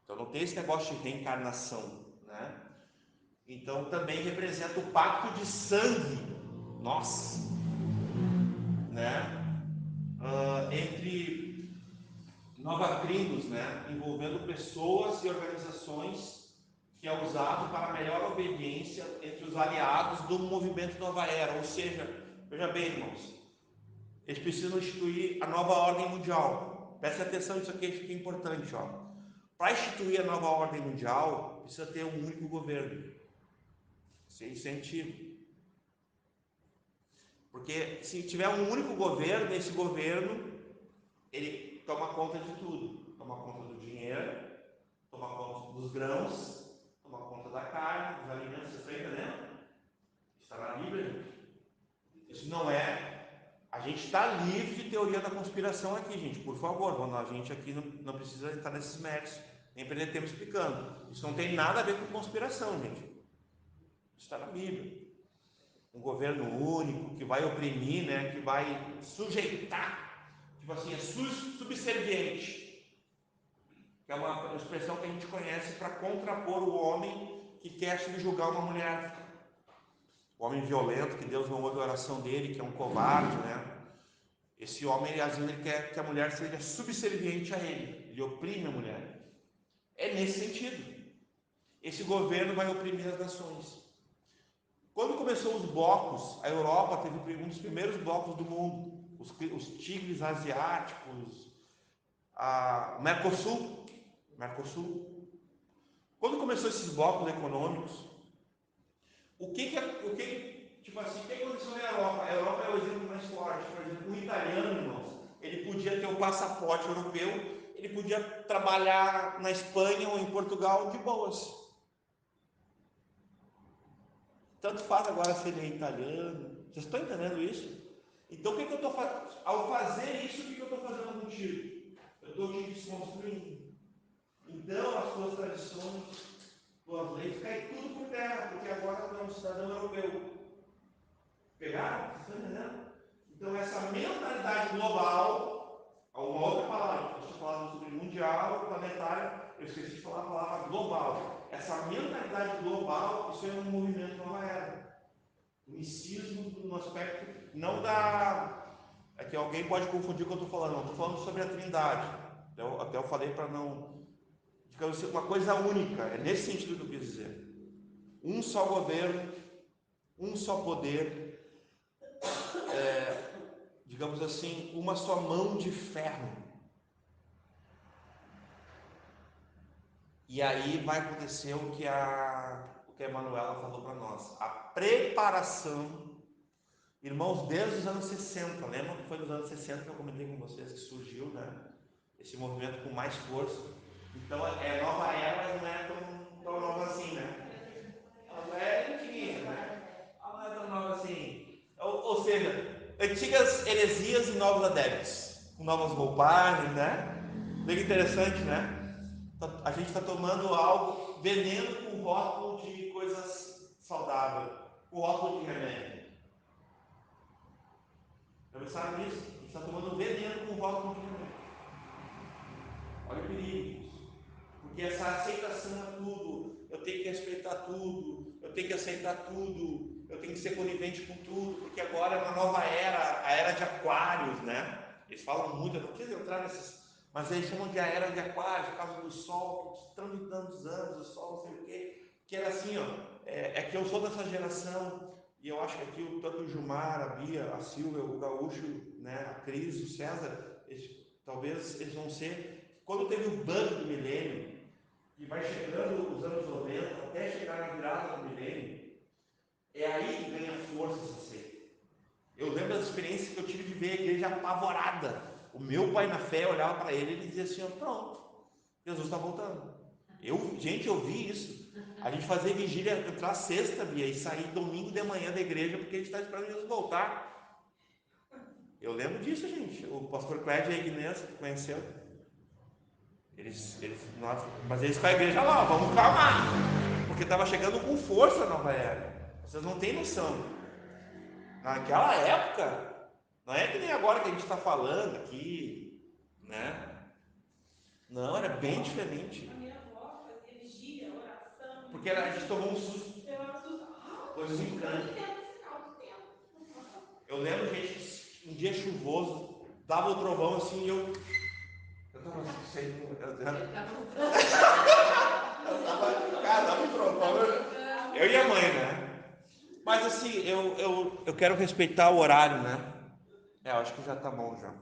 Então não tem esse negócio de reencarnação, né? Então também representa o pacto de sangue, nossa, né? Entre novatrinos, né? Envolvendo pessoas e organizações, que é usado para melhor obediência entre os aliados do movimento Nova Era. Ou seja, veja bem, irmãos, eles precisam instituir a nova ordem mundial. Preste atenção, isso aqui é importante, ó. Para instituir a nova ordem mundial, precisa ter um único governo. Sem sentido. Porque se tiver um único governo, esse governo, ele toma conta de tudo. Toma conta do dinheiro, toma conta dos grãos, toma conta da carne, dos alimentos. Você está entendendo? Está na Bíblia, gente. Isso não é a gente está livre de teoria da conspiração aqui, gente, por favor, a gente aqui não precisa entrar nesses méritos, nem perder tempo explicando. Isso não tem nada a ver com conspiração, gente. Isso está na Bíblia. Um governo único que vai oprimir, né, que vai sujeitar, tipo assim, é subserviente, que é uma expressão que a gente conhece para contrapor o homem que quer subjugar uma mulher. O homem violento, que Deus não ouve a oração dele, que é um covarde, né? Esse homem, às vezes, ele quer que a mulher seja subserviente a ele oprime a mulher. É nesse sentido. Esse governo vai oprimir as nações. Quando começou os blocos, a Europa teve um dos primeiros blocos do mundo, os tigres asiáticos, o Mercosul. Quando começou esses blocos econômicos, tipo assim, o que aconteceu na Europa? A Europa é o exemplo mais forte. Por exemplo, o italiano, irmãos, ele podia ter o passaporte europeu, ele podia trabalhar na Espanha ou em Portugal de boas. Tanto faz agora se ele é italiano. Vocês estão entendendo isso? Então, o que eu estou fazendo? Ao fazer isso, o que eu estou fazendo contigo? Eu estou te desconstruindo. Então, as tuas tradições, tuas leis, cai tudo por terra, porque agora tu é um cidadão europeu. Pegaram? Vocês estão entendendo? Então, essa mentalidade global, uma outra palavra, você falava sobre mundial, planetário, eu esqueci de falar a palavra global. Essa mentalidade global, isso é um movimento nova era. O misticismo no aspecto, não da... É que alguém pode confundir o que eu estou falando, não. Estou falando sobre a Trindade. Até eu falei para não... Digamos assim, uma coisa única, é nesse sentido que eu quis dizer. Um só governo, um só poder, digamos assim, uma só mão de ferro. E aí vai acontecer o que a Emanuela falou para nós, a preparação. Irmãos, desde os anos 60, lembra que foi nos anos 60 que eu comentei com vocês que surgiu, né, esse movimento com mais força. Então é nova era, mas não é tão nova assim, né? Ela é pequenininha, né? Ela não é tão nova assim. Ou seja, antigas heresias e novos adeptos, com novas roupagens, né? Bem interessante, né? A gente está tomando algo, veneno com rótulo de coisas saudáveis, com rótulo de remédio. Já pensaram nisso? A gente está tomando veneno com rótulo de remédio. Olha o perigo. Porque essa aceitação a tudo, eu tenho que respeitar tudo, eu tenho que aceitar tudo, eu tenho que ser conivente com tudo, porque agora é uma nova era, a era de Aquários, né? Eles falam muito, eu não quis entrar nesses, mas eles chamam de a era de Aquários, por causa do Sol, tantos anos, o Sol, não sei o quê, que era assim, ó, é que eu sou dessa geração, e eu acho que aqui tanto o Gilmar, a Bia, a Silvia, o Gaúcho, né, a Cris, o César, talvez eles vão ser, quando teve o bug do milênio, e vai chegando os anos 90, até chegar na virada do milênio, é aí que ganha força essa seita. Eu lembro das experiências que eu tive de ver a igreja apavorada. O meu pai na fé olhava para ele e dizia assim, ó, pronto, Jesus está voltando. Eu vi isso. A gente fazia vigília, entrar sexta, Bia, e sair domingo de manhã da igreja, porque a gente está esperando Jesus voltar. Eu lembro disso, gente. O pastor Clédio e a Ignace, que conheceu, mas eles com a igreja lá, vamos calmar, porque estava chegando com força a nova era. Vocês não têm noção. Naquela época, não é que nem agora que a gente está falando aqui, né? Não, era bem diferente. A minha avó fazia vigília, oração. Porque a gente tomou um susto. Coisas encantam. Eu lembro, gente, um dia chuvoso, dava o trovão assim e eu tava assim, dava um trovão. Eu e a mãe, né? Mas assim, eu quero respeitar o horário, né? Eu acho que já tá bom já.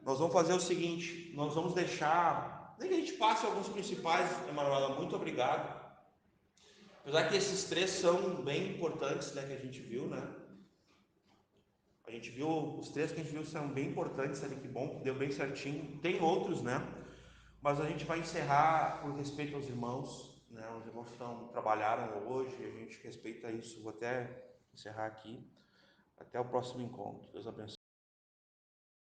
Nós vamos fazer o seguinte, nós vamos deixar, nem que a gente passe alguns principais, Emanuela, muito obrigado. Apesar que esses três são bem importantes, né, que a gente viu, né? A gente viu, os três que a gente viu são bem importantes ali, que bom, deu bem certinho. Tem outros, né? Mas a gente vai encerrar por respeito aos irmãos, né? Os irmãos que trabalharam hoje, a gente respeita isso. Vou até encerrar aqui. Até o próximo encontro. Deus abençoe.